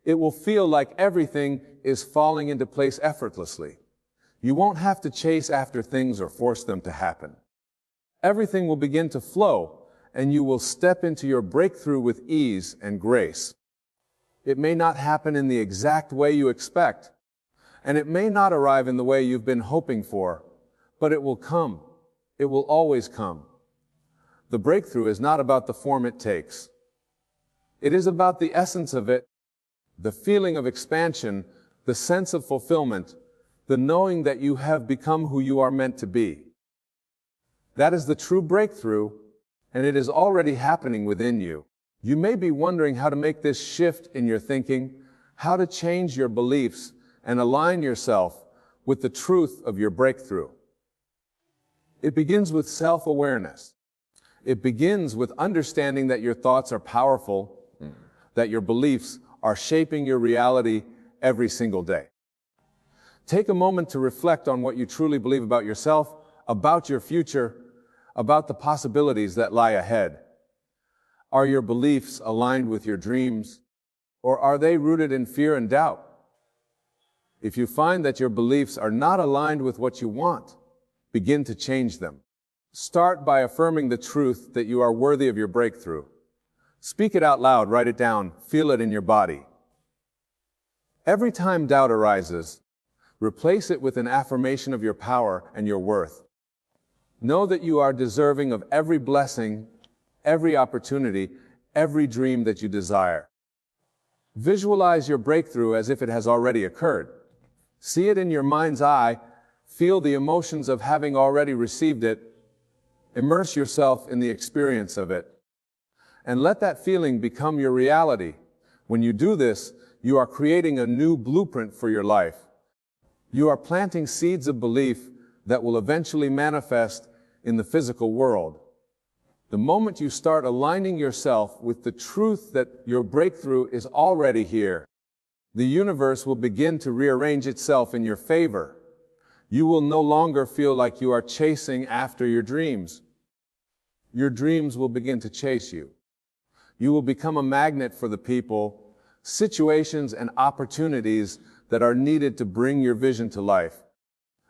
It will feel like everything is falling into place effortlessly. You won't have to chase after things or force them to happen. Everything will begin to flow, and you will step into your breakthrough with ease and grace. It may not happen in the exact way you expect, and it may not arrive in the way you've been hoping for, but it will come. It will always come. The breakthrough is not about the form it takes. It is about the essence of it, the feeling of expansion, the sense of fulfillment, the knowing that you have become who you are meant to be. That is the true breakthrough, and it is already happening within you. You may be wondering how to make this shift in your thinking, how to change your beliefs and align yourself with the truth of your breakthrough. It begins with self-awareness. It begins with understanding that your thoughts are powerful, that your beliefs are shaping your reality every single day. Take a moment to reflect on what you truly believe about yourself, about your future, about the possibilities that lie ahead. Are your beliefs aligned with your dreams, or are they rooted in fear and doubt? If you find that your beliefs are not aligned with what you want, begin to change them. Start by affirming the truth that you are worthy of your breakthrough. Speak it out loud, write it down, feel it in your body. Every time doubt arises, replace it with an affirmation of your power and your worth. Know that you are deserving of every blessing, every opportunity, every dream that you desire. Visualize your breakthrough as if it has already occurred. See it in your mind's eye, feel the emotions of having already received it, immerse yourself in the experience of it, and let that feeling become your reality. When you do this, you are creating a new blueprint for your life. You are planting seeds of belief that will eventually manifest in the physical world. The moment you start aligning yourself with the truth that your breakthrough is already here, the universe will begin to rearrange itself in your favor. You will no longer feel like you are chasing after your dreams. Your dreams will begin to chase you. You will become a magnet for the people, situations, and opportunities that are needed to bring your vision to life.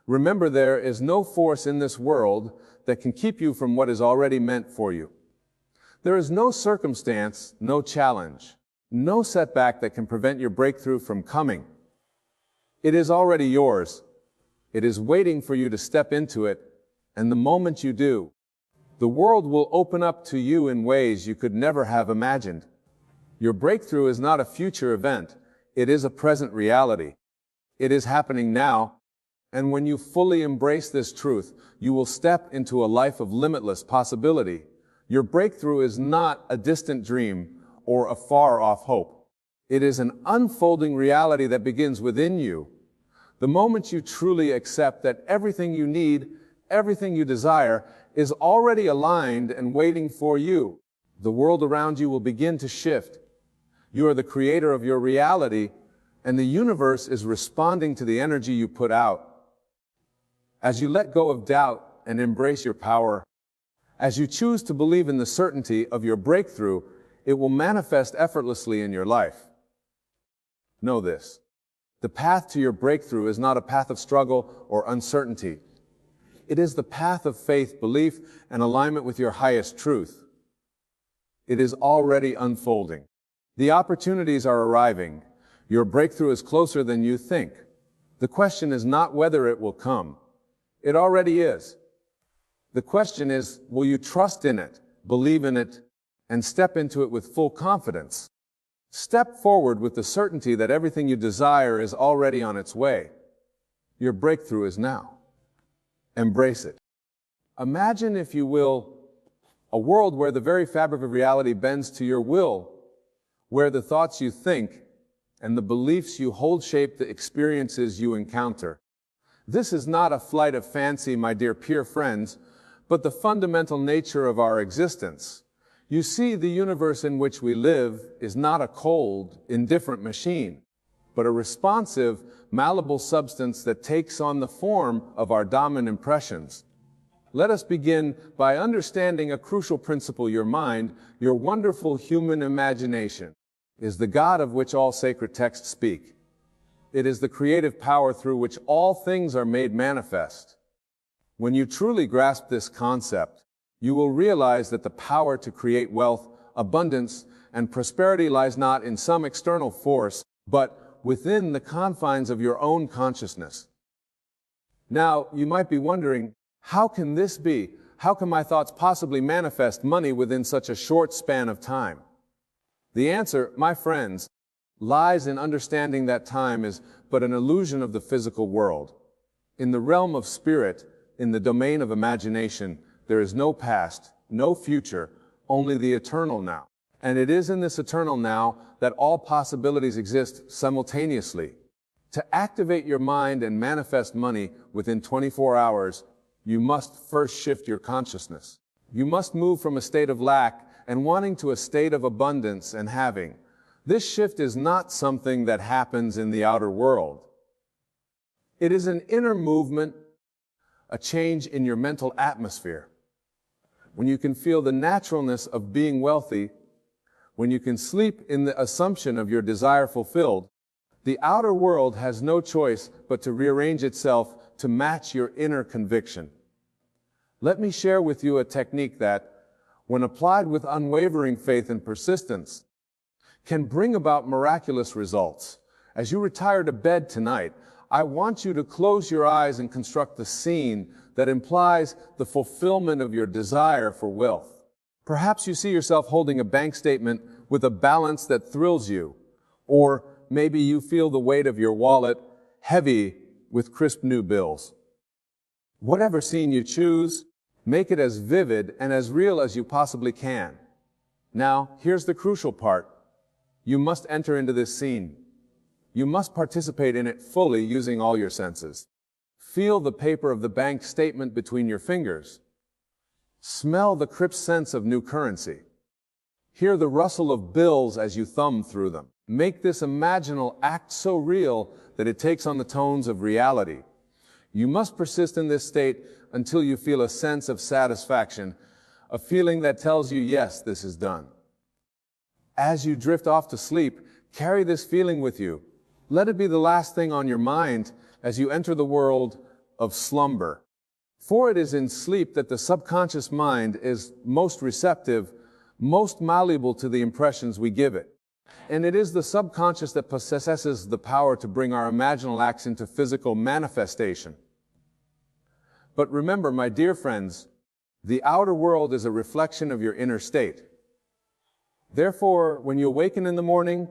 Remember, there is no force in this world that can keep you from what is already meant for you. There is no circumstance, no challenge, no setback that can prevent your breakthrough from coming. It is already yours. It is waiting for you to step into it, and the moment you do, the world will open up to you in ways you could never have imagined. Your breakthrough is not a future event. It is a present reality. It is happening now. And when you fully embrace this truth, you will step into a life of limitless possibility. Your breakthrough is not a distant dream or a far-off hope. It is an unfolding reality that begins within you. The moment you truly accept that everything you need, everything you desire, is already aligned and waiting for you, the world around you will begin to shift. You are the creator of your reality, and the universe is responding to the energy you put out. As you let go of doubt and embrace your power, as you choose to believe in the certainty of your breakthrough, it will manifest effortlessly in your life. Know this: the path to your breakthrough is not a path of struggle or uncertainty. It is the path of faith, belief, and alignment with your highest truth. It is already unfolding. The opportunities are arriving. Your breakthrough is closer than you think. The question is not whether it will come. It already is. The question is, will you trust in it, believe in it, and step into it with full confidence? Step forward with the certainty that everything you desire is already on its way. Your breakthrough is now. Embrace it. Imagine, if you will, a world where the very fabric of reality bends to your will, where the thoughts you think and the beliefs you hold shape the experiences you encounter. This is not a flight of fancy, my dear peer friends, but the fundamental nature of our existence. You see, the universe in which we live is not a cold, indifferent machine, but a responsive, malleable substance that takes on the form of our dominant impressions. Let us begin by understanding a crucial principle. Your mind, your wonderful human imagination, is the God of which all sacred texts speak. It is the creative power through which all things are made manifest. When you truly grasp this concept, you will realize that the power to create wealth, abundance, and prosperity lies not in some external force, but within the confines of your own consciousness. Now, you might be wondering, how can this be? How can my thoughts possibly manifest money within such a short span of time? The answer, my friends, lies in understanding that time is but an illusion of the physical world. In the realm of spirit, in the domain of imagination, there is no past, no future, only the eternal now. And it is in this eternal now that all possibilities exist simultaneously. To activate your mind and manifest money within 24 hours, you must first shift your consciousness. You must move from a state of lack and wanting to a state of abundance and having. This shift is not something that happens in the outer world. It is an inner movement, a change in your mental atmosphere. When you can feel the naturalness of being wealthy, when you can sleep in the assumption of your desire fulfilled, the outer world has no choice but to rearrange itself to match your inner conviction. Let me share with you a technique that, when applied with unwavering faith and persistence, can bring about miraculous results. As you retire to bed tonight, I want you to close your eyes and construct the scene that implies the fulfillment of your desire for wealth. Perhaps you see yourself holding a bank statement with a balance that thrills you, or maybe you feel the weight of your wallet heavy with crisp new bills. Whatever scene you choose, make it as vivid and as real as you possibly can. Now, here's the crucial part. You must enter into this scene. You must participate in it fully using all your senses. Feel the paper of the bank statement between your fingers. Smell the crisp sense of new currency. Hear the rustle of bills as you thumb through them. Make this imaginal act so real that it takes on the tones of reality. You must persist in this state until you feel a sense of satisfaction, a feeling that tells you, yes, this is done. As you drift off to sleep, carry this feeling with you. Let it be the last thing on your mind as you enter the world of slumber. For it is in sleep that the subconscious mind is most receptive, most malleable to the impressions we give it. And it is the subconscious that possesses the power to bring our imaginal acts into physical manifestation. But remember, my dear friends, the outer world is a reflection of your inner state. Therefore, when you awaken in the morning,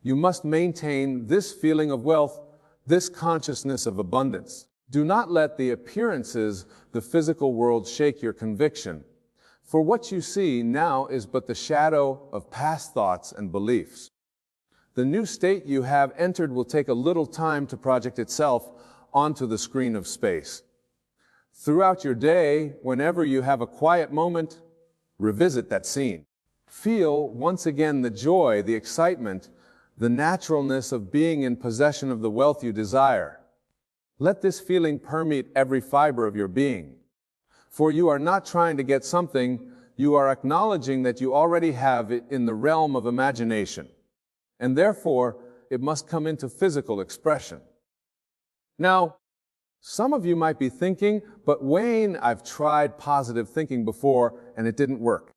you must maintain this feeling of wealth, this consciousness of abundance. Do not let the appearances, the physical world, shake your conviction. For what you see now is but the shadow of past thoughts and beliefs. The new state you have entered will take a little time to project itself onto the screen of space. Throughout your day, whenever you have a quiet moment, revisit that scene. Feel once again the joy, the excitement, the naturalness of being in possession of the wealth you desire. Let this feeling permeate every fiber of your being. For you are not trying to get something, you are acknowledging that you already have it in the realm of imagination. And therefore, it must come into physical expression. Now, some of you might be thinking, but Wayne, I've tried positive thinking before and it didn't work.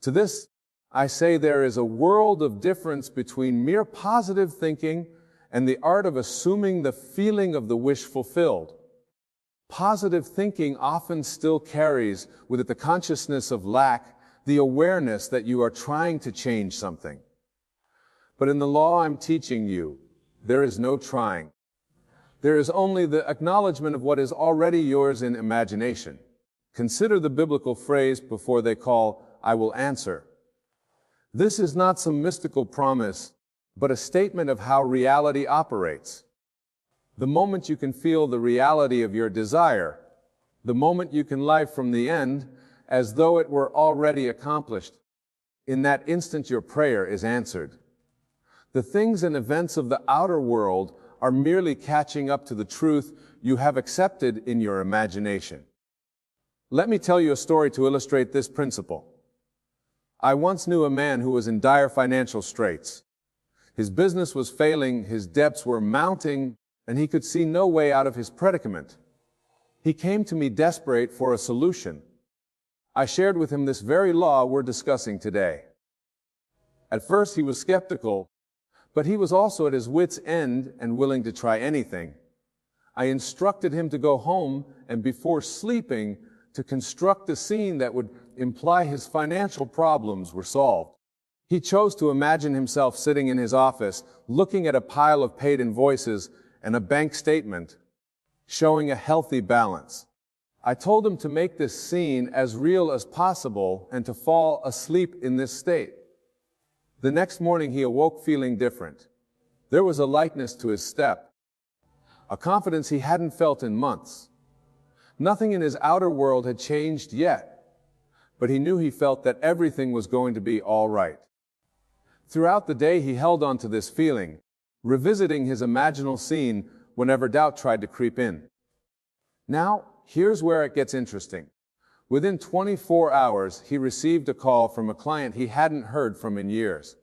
To this, I say there is a world of difference between mere positive thinking and the art of assuming the feeling of the wish fulfilled. Positive thinking often still carries with it the consciousness of lack, the awareness that you are trying to change something. But in the law I'm teaching you, there is no trying. There is only the acknowledgement of what is already yours in imagination. Consider the biblical phrase before they call, "I will answer." This is not some mystical promise, but a statement of how reality operates. The moment you can feel the reality of your desire, the moment you can live from the end as though it were already accomplished, in that instant your prayer is answered. The things and events of the outer world are merely catching up to the truth you have accepted in your imagination. Let me tell you a story to illustrate this principle. I once knew a man who was in dire financial straits. His business was failing, his debts were mounting, and he could see no way out of his predicament. He came to me desperate for a solution. I shared with him this very law we're discussing today. At first he was skeptical, but he was also at his wit's end and willing to try anything. I instructed him to go home and before sleeping to construct a scene that would imply his financial problems were solved. He chose to imagine himself sitting in his office, looking at a pile of paid invoices and a bank statement showing a healthy balance. I told him to make this scene as real as possible and to fall asleep in this state. The next morning he awoke feeling different. There was a lightness to his step, a confidence he hadn't felt in months. Nothing in his outer world had changed yet, but he knew he felt that everything was going to be all right. Throughout the day he held on to this feeling, revisiting his imaginal scene whenever doubt tried to creep in. Now, here's where it gets interesting. Within 24 hours, he received a call from a client he hadn't heard from in years.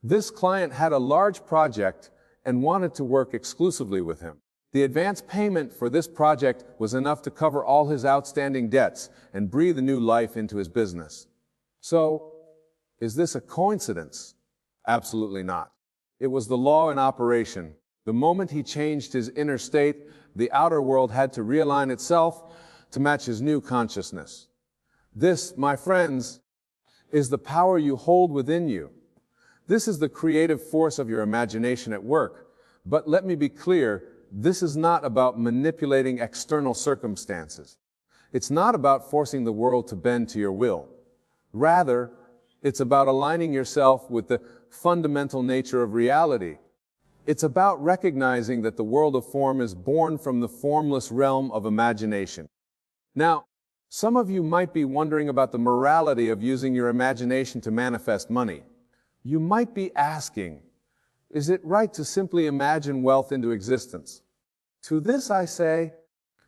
This client had a large project and wanted to work exclusively with him. The advance payment for this project was enough to cover all his outstanding debts and breathe a new life into his business. So, is this a coincidence? Absolutely not. It was the law in operation. The moment he changed his inner state, the outer world had to realign itself to match his new consciousness. This, my friends, is the power you hold within you. This is the creative force of your imagination at work. But let me be clear, this is not about manipulating external circumstances. It's not about forcing the world to bend to your will. Rather, it's about aligning yourself with the fundamental nature of reality. It's about recognizing that the world of form is born from the formless realm of imagination. Now, some of you might be wondering about the morality of using your imagination to manifest money. You might be asking, is it right to simply imagine wealth into existence? To this I say,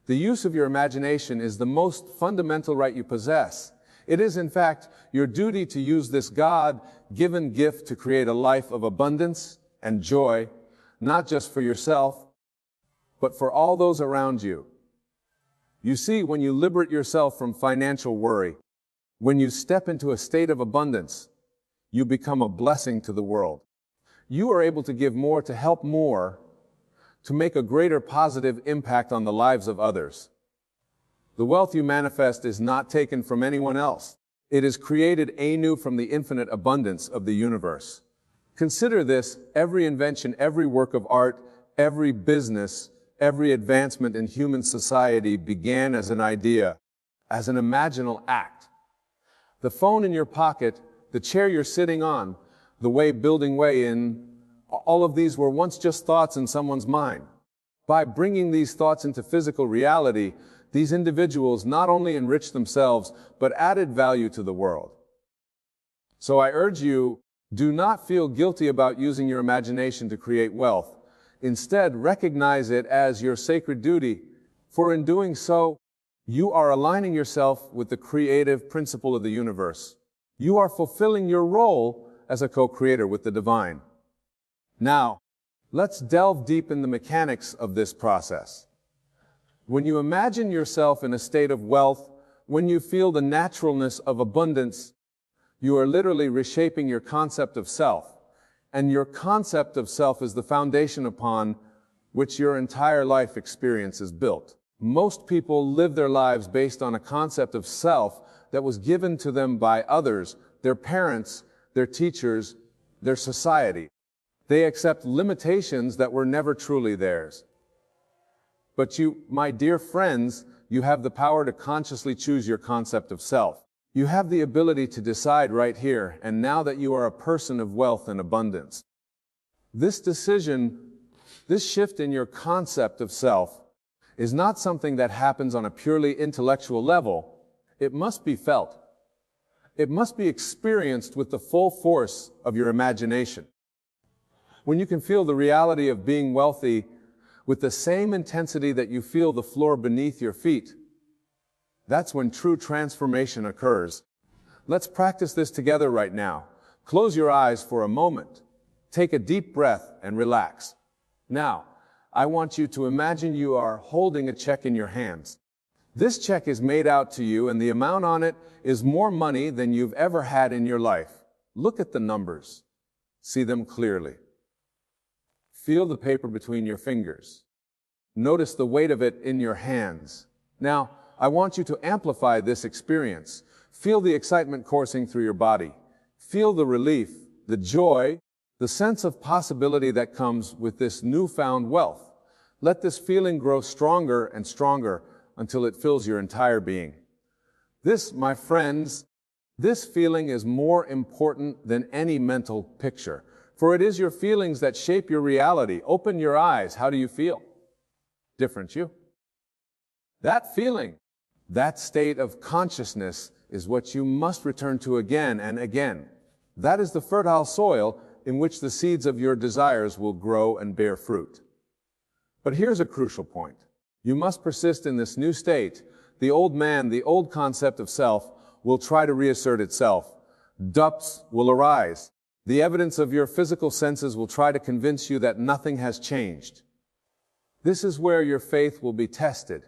the use of your imagination is the most fundamental right you possess. It is, in fact, your duty to use this God-given gift to create a life of abundance and joy, not just for yourself, but for all those around you. You see, when you liberate yourself from financial worry, when you step into a state of abundance, you become a blessing to the world. You are able to give more, to help more, to make a greater positive impact on the lives of others. The wealth you manifest is not taken from anyone else. It is created anew from the infinite abundance of the universe. Consider this: every invention, every work of art, every business, every advancement in human society began as an idea, as an imaginal act. The phone in your pocket, the chair you're sitting on, the way building way in, All of these were once just thoughts in someone's mind. By bringing these thoughts into physical reality, these individuals not only enriched themselves, but added value to the world. So I urge you, do not feel guilty about using your imagination to create wealth. Instead, recognize it as your sacred duty, for in doing so, you are aligning yourself with the creative principle of the universe. You are fulfilling your role as a co-creator with the divine. Now, let's delve deep in the mechanics of this process. When you imagine yourself in a state of wealth, when you feel the naturalness of abundance, you are literally reshaping your concept of self. And your concept of self is the foundation upon which your entire life experience is built. Most people live their lives based on a concept of self that was given to them by others, their parents, their teachers, their society. They accept limitations that were never truly theirs. But you, my dear friends, you have the power to consciously choose your concept of self. You have the ability to decide right here and now that you are a person of wealth and abundance. This decision, this shift in your concept of self, is not something that happens on a purely intellectual level. It must be felt. It must be experienced with the full force of your imagination. When you can feel the reality of being wealthy with the same intensity that you feel the floor beneath your feet, that's when true transformation occurs. Let's practice this together right now. Close your eyes for a moment. Take a deep breath and relax. Now, I want you to imagine you are holding a check in your hands. This check is made out to you, and the amount on it is more money than you've ever had in your life. Look at the numbers. See them clearly. Feel the paper between your fingers. Notice the weight of it in your hands. Now, I want you to amplify this experience. Feel the excitement coursing through your body. Feel the relief, the joy, the sense of possibility that comes with this newfound wealth. Let this feeling grow stronger and stronger until it fills your entire being. This, my friends, this feeling is more important than any mental picture, for it is your feelings that shape your reality. Open your eyes. How do you feel? Different, you? That feeling, that state of consciousness is what you must return to again and again. That is the fertile soil in which the seeds of your desires will grow and bear fruit. But here's a crucial point. You must persist in this new state. The old man, the old concept of self, will try to reassert itself. Doubts will arise. The evidence of your physical senses will try to convince you that nothing has changed. This is where your faith will be tested.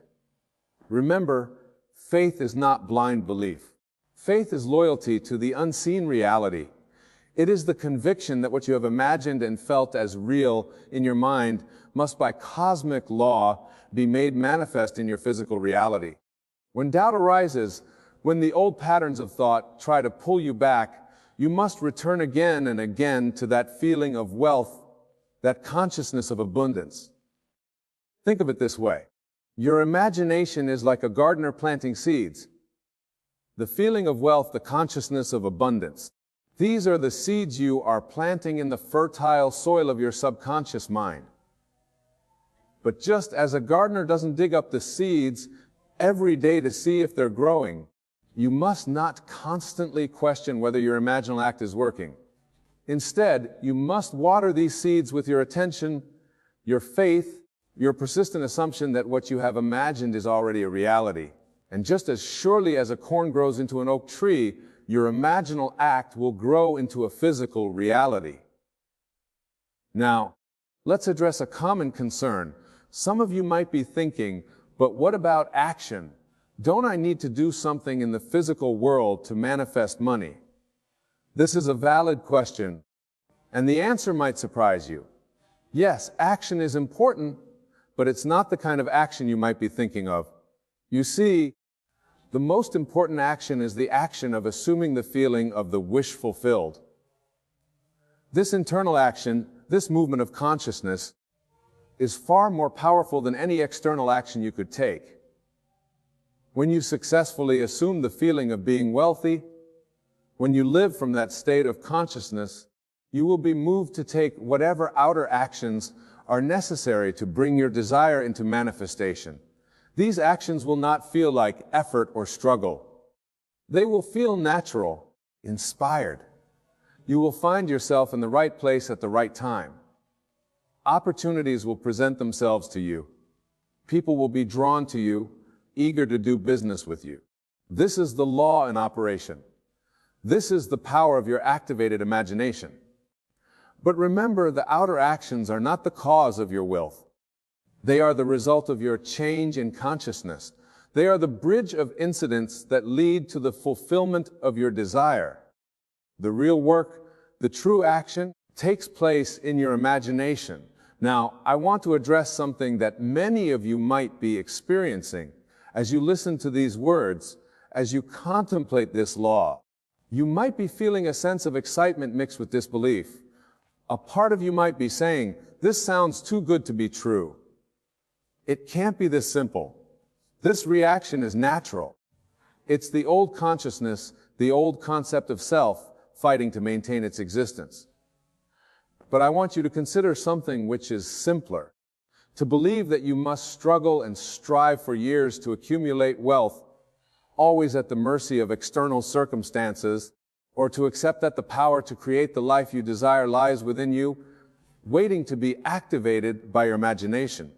Remember, faith is not blind belief. Faith is loyalty to the unseen reality. It is the conviction that what you have imagined and felt as real in your mind must by cosmic law be made manifest in your physical reality. When doubt arises, when the old patterns of thought try to pull you back, you must return again and again to that feeling of wealth, that consciousness of abundance. Think of it this way. Your imagination is like a gardener planting seeds. The feeling of wealth, the consciousness of abundance. These are the seeds you are planting in the fertile soil of your subconscious mind. But just as a gardener doesn't dig up the seeds every day to see if they're growing, you must not constantly question whether your imaginal act is working. Instead, you must water these seeds with your attention, your faith, your persistent assumption that what you have imagined is already a reality. And just as surely as a corn grows into an oak tree, your imaginal act will grow into a physical reality. Now, let's address a common concern. Some of you might be thinking, but what about action? Don't I need to do something in the physical world to manifest money? This is a valid question, and the answer might surprise you. Yes, action is important, but it's not the kind of action you might be thinking of. You see, the most important action is the action of assuming the feeling of the wish fulfilled. This internal action, this movement of consciousness, is far more powerful than any external action you could take. When you successfully assume the feeling of being wealthy, when you live from that state of consciousness, You will be moved to take whatever outer actions are necessary to bring your desire into manifestation. These actions will not feel like effort or struggle. They will feel natural, inspired. You will find yourself in the right place at the right time. Opportunities will present themselves to you. People will be drawn to you, eager to do business with you. This is the law in operation. This is the power of your activated imagination. But remember, the outer actions are not the cause of your wealth. They are the result of your change in consciousness. They are the bridge of incidents that lead to the fulfillment of your desire. The real work, the true action, takes place in your imagination. Now, I want to address something that many of you might be experiencing as you listen to these words, as you contemplate this law. You might be feeling a sense of excitement mixed with disbelief. A part of you might be saying, "This sounds too good to be true. It can't be this simple. This reaction is natural." It's the old consciousness, the old concept of self, fighting to maintain its existence. But I want you to consider something which is simpler. To believe that you must struggle and strive for years to accumulate wealth, always at the mercy of external circumstances, or to accept that the power to create the life you desire lies within you, waiting to be activated by your imagination.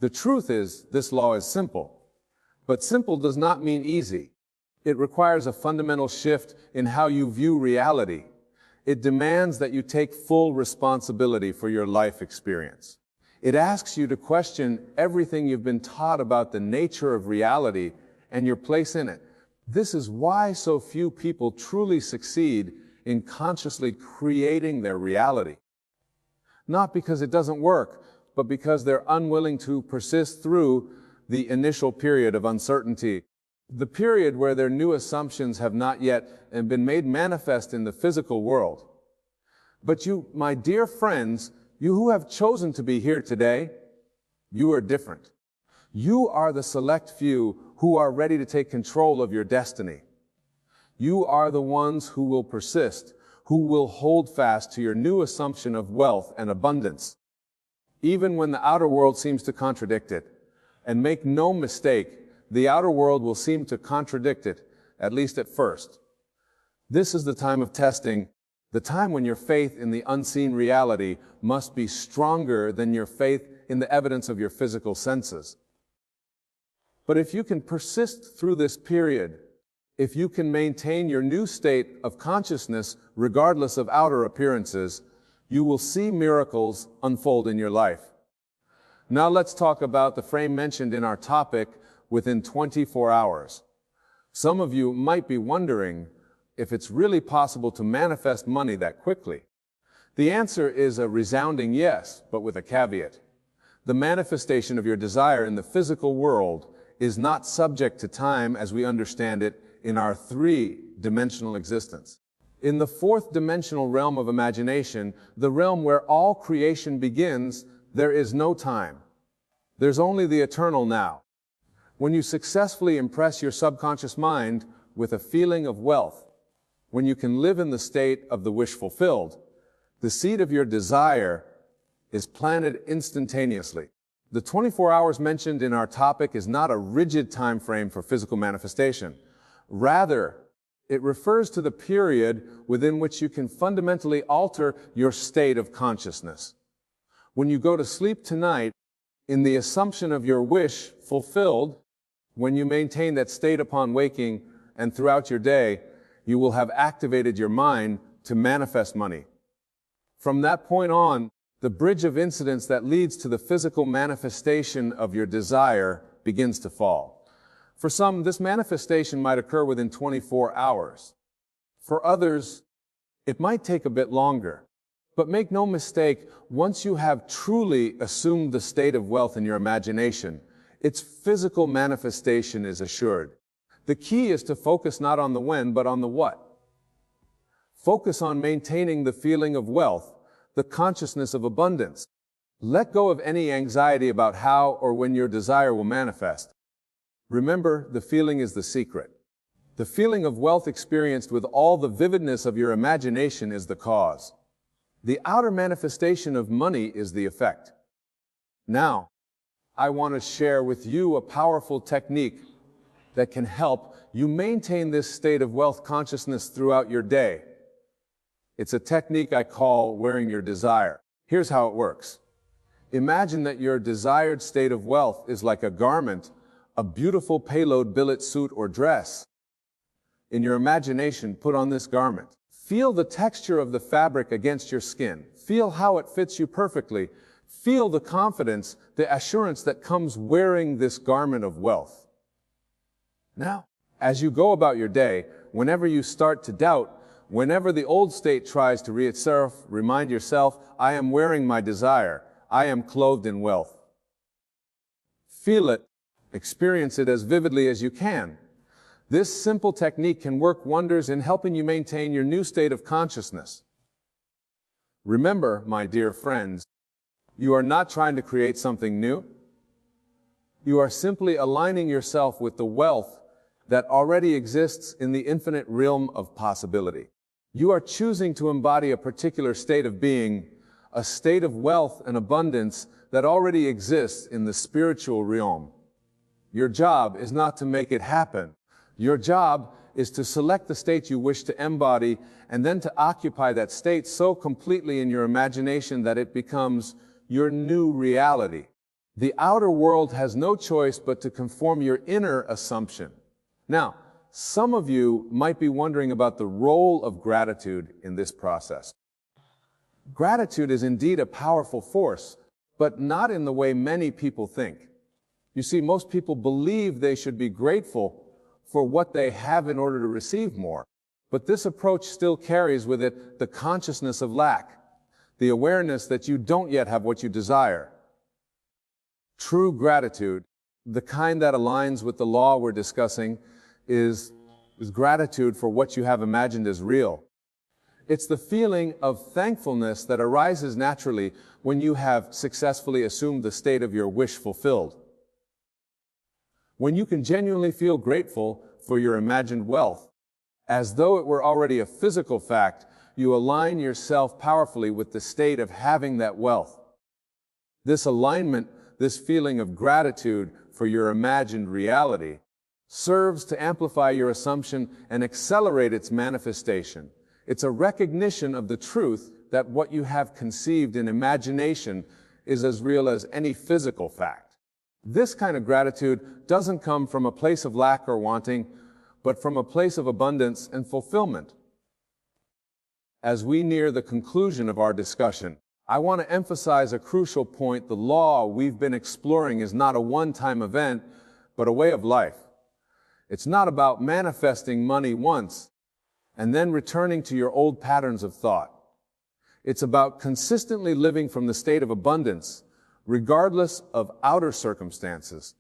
The truth is, this law is simple. But simple does not mean easy. It requires a fundamental shift in how you view reality. It demands that you take full responsibility for your life experience. It asks you to question everything you've been taught about the nature of reality and your place in it. This is why so few people truly succeed in consciously creating their reality. Not because it doesn't work, but because they're unwilling to persist through the initial period of uncertainty, the period where their new assumptions have not yet been made manifest in the physical world. But you, my dear friends, you who have chosen to be here today, you are different. You are the select few who are ready to take control of your destiny. You are the ones who will persist, who will hold fast to your new assumption of wealth and abundance, even when the outer world seems to contradict it. And make no mistake, the outer world will seem to contradict it, at least at first. This is the time of testing, the time when your faith in the unseen reality must be stronger than your faith in the evidence of your physical senses. But if you can persist through this period, if you can maintain your new state of consciousness regardless of outer appearances, you will see miracles unfold in your life. Now let's talk about the frame mentioned in our topic, within 24 hours. Some of you might be wondering if it's really possible to manifest money that quickly. The answer is a resounding yes, but with a caveat. The manifestation of your desire in the physical world is not subject to time as we understand it in our three-dimensional existence. In the fourth-dimensional realm of imagination, the realm where all creation begins, there is no time. There's only the eternal now. When you successfully impress your subconscious mind with a feeling of wealth, when you can live in the state of the wish fulfilled, the seed of your desire is planted instantaneously. The 24 hours mentioned in our topic is not a rigid time frame for physical manifestation. Rather, it refers to the period within which you can fundamentally alter your state of consciousness. When you go to sleep tonight, in the assumption of your wish fulfilled, when you maintain that state upon waking and throughout your day, you will have activated your mind to manifest money. From that point on, the bridge of incidents that leads to the physical manifestation of your desire begins to fall. For some, this manifestation might occur within 24 hours. For others, it might take a bit longer. But make no mistake, once you have truly assumed the state of wealth in your imagination, its physical manifestation is assured. The key is to focus not on the when, but on the what. Focus on maintaining the feeling of wealth, the consciousness of abundance. Let go of any anxiety about how or when your desire will manifest. Remember, the feeling is the secret. The feeling of wealth experienced with all the vividness of your imagination is the cause. The outer manifestation of money is the effect. Now, I want to share with you a powerful technique that can help you maintain this state of wealth consciousness throughout your day. It's a technique I call wearing your desire. Here's how it works. Imagine that your desired state of wealth is like a garment, a beautiful payload billet suit or dress. In your imagination, put on this garment. Feel the texture of the fabric against your skin. Feel how it fits you perfectly. Feel the confidence, the assurance that comes wearing this garment of wealth. Now, as you go about your day, whenever you start to doubt, whenever the old state tries to reassert, remind yourself, I am wearing my desire. I am clothed in wealth. Feel it, experience it as vividly as you can. This simple technique can work wonders in helping you maintain your new state of consciousness. Remember, my dear friends, you are not trying to create something new. You are simply aligning yourself with the wealth that already exists in the infinite realm of possibility. You are choosing to embody a particular state of being, a state of wealth and abundance that already exists in the spiritual realm. Your job is not to make it happen. Your job is to select the state you wish to embody and then to occupy that state so completely in your imagination that it becomes your new reality. The outer world has no choice but to conform your inner assumption. Now, some of you might be wondering about the role of gratitude in this process. Gratitude is indeed a powerful force, but not in the way many people think. You see, most people believe they should be grateful for what they have in order to receive more. But this approach still carries with it the consciousness of lack, the awareness that you don't yet have what you desire. True gratitude, the kind that aligns with the law we're discussing, is gratitude for what you have imagined as real. It's the feeling of thankfulness that arises naturally when you have successfully assumed the state of your wish fulfilled. When you can genuinely feel grateful for your imagined wealth, as though it were already a physical fact, you align yourself powerfully with the state of having that wealth. This alignment, this feeling of gratitude for your imagined reality, serves to amplify your assumption and accelerate its manifestation. It's a recognition of the truth that what you have conceived in imagination is as real as any physical fact. This kind of gratitude doesn't come from a place of lack or wanting, but from a place of abundance and fulfillment. As we near the conclusion of our discussion, I want to emphasize a crucial point. The law we've been exploring is not a one-time event, but a way of life. It's not about manifesting money once and then returning to your old patterns of thought. It's about consistently living from the state of abundance, regardless of outer circumstances.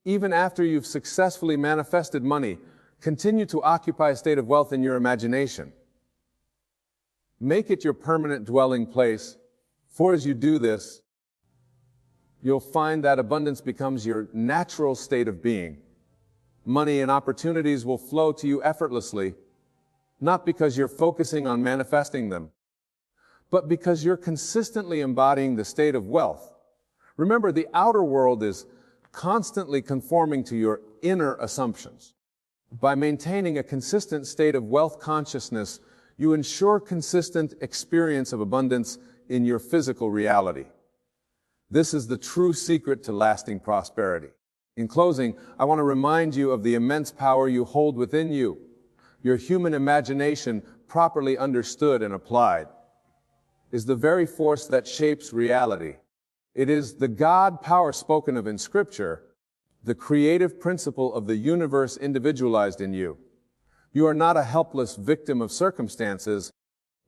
Even after you've successfully manifested money, continue to occupy a state of wealth in your imagination. Make it your permanent dwelling place, for as you do this, you'll find that abundance becomes your natural state of being. Money and opportunities will flow to you effortlessly, not because you're focusing on manifesting them, but because you're consistently embodying the state of wealth. Remember, the outer world is constantly conforming to your inner assumptions. By maintaining a consistent state of wealth consciousness, you ensure consistent experience of abundance in your physical reality. This is the true secret to lasting prosperity. In closing, I want to remind you of the immense power you hold within you. Your human imagination, properly understood and applied, is the very force that shapes reality. It is the God power spoken of in Scripture, the creative principle of the universe individualized in you. You are not a helpless victim of circumstances,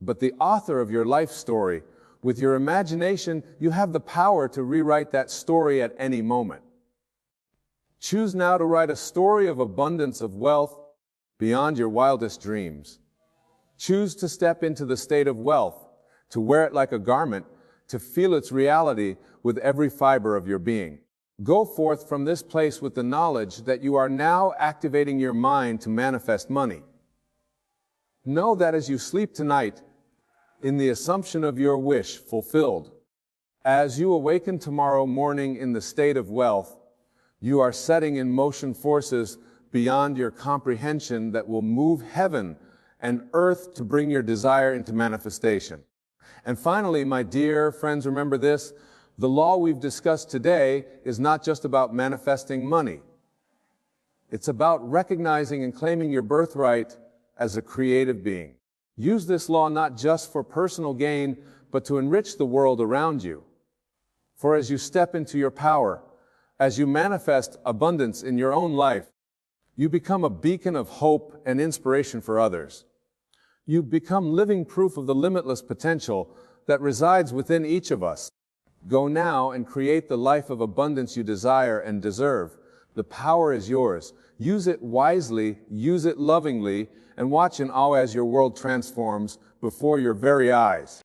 but the author of your life story. With your imagination, you have the power to rewrite that story at any moment. Choose now to write a story of abundance of wealth beyond your wildest dreams. Choose to step into the state of wealth, to wear it like a garment, to feel its reality with every fiber of your being. Go forth from this place with the knowledge that you are now activating your mind to manifest money. Know that as you sleep tonight, in the assumption of your wish fulfilled. As you awaken tomorrow morning in the state of wealth, you are setting in motion forces beyond your comprehension that will move heaven and earth to bring your desire into manifestation. And finally, my dear friends, remember this: the law we've discussed today is not just about manifesting money. It's about recognizing and claiming your birthright as a creative being. Use this law not just for personal gain, but to enrich the world around you. For as you step into your power, as you manifest abundance in your own life, you become a beacon of hope and inspiration for others. You become living proof of the limitless potential that resides within each of us. Go now and create the life of abundance you desire and deserve. The power is yours. Use it wisely, use it lovingly, and watch in awe as your world transforms before your very eyes.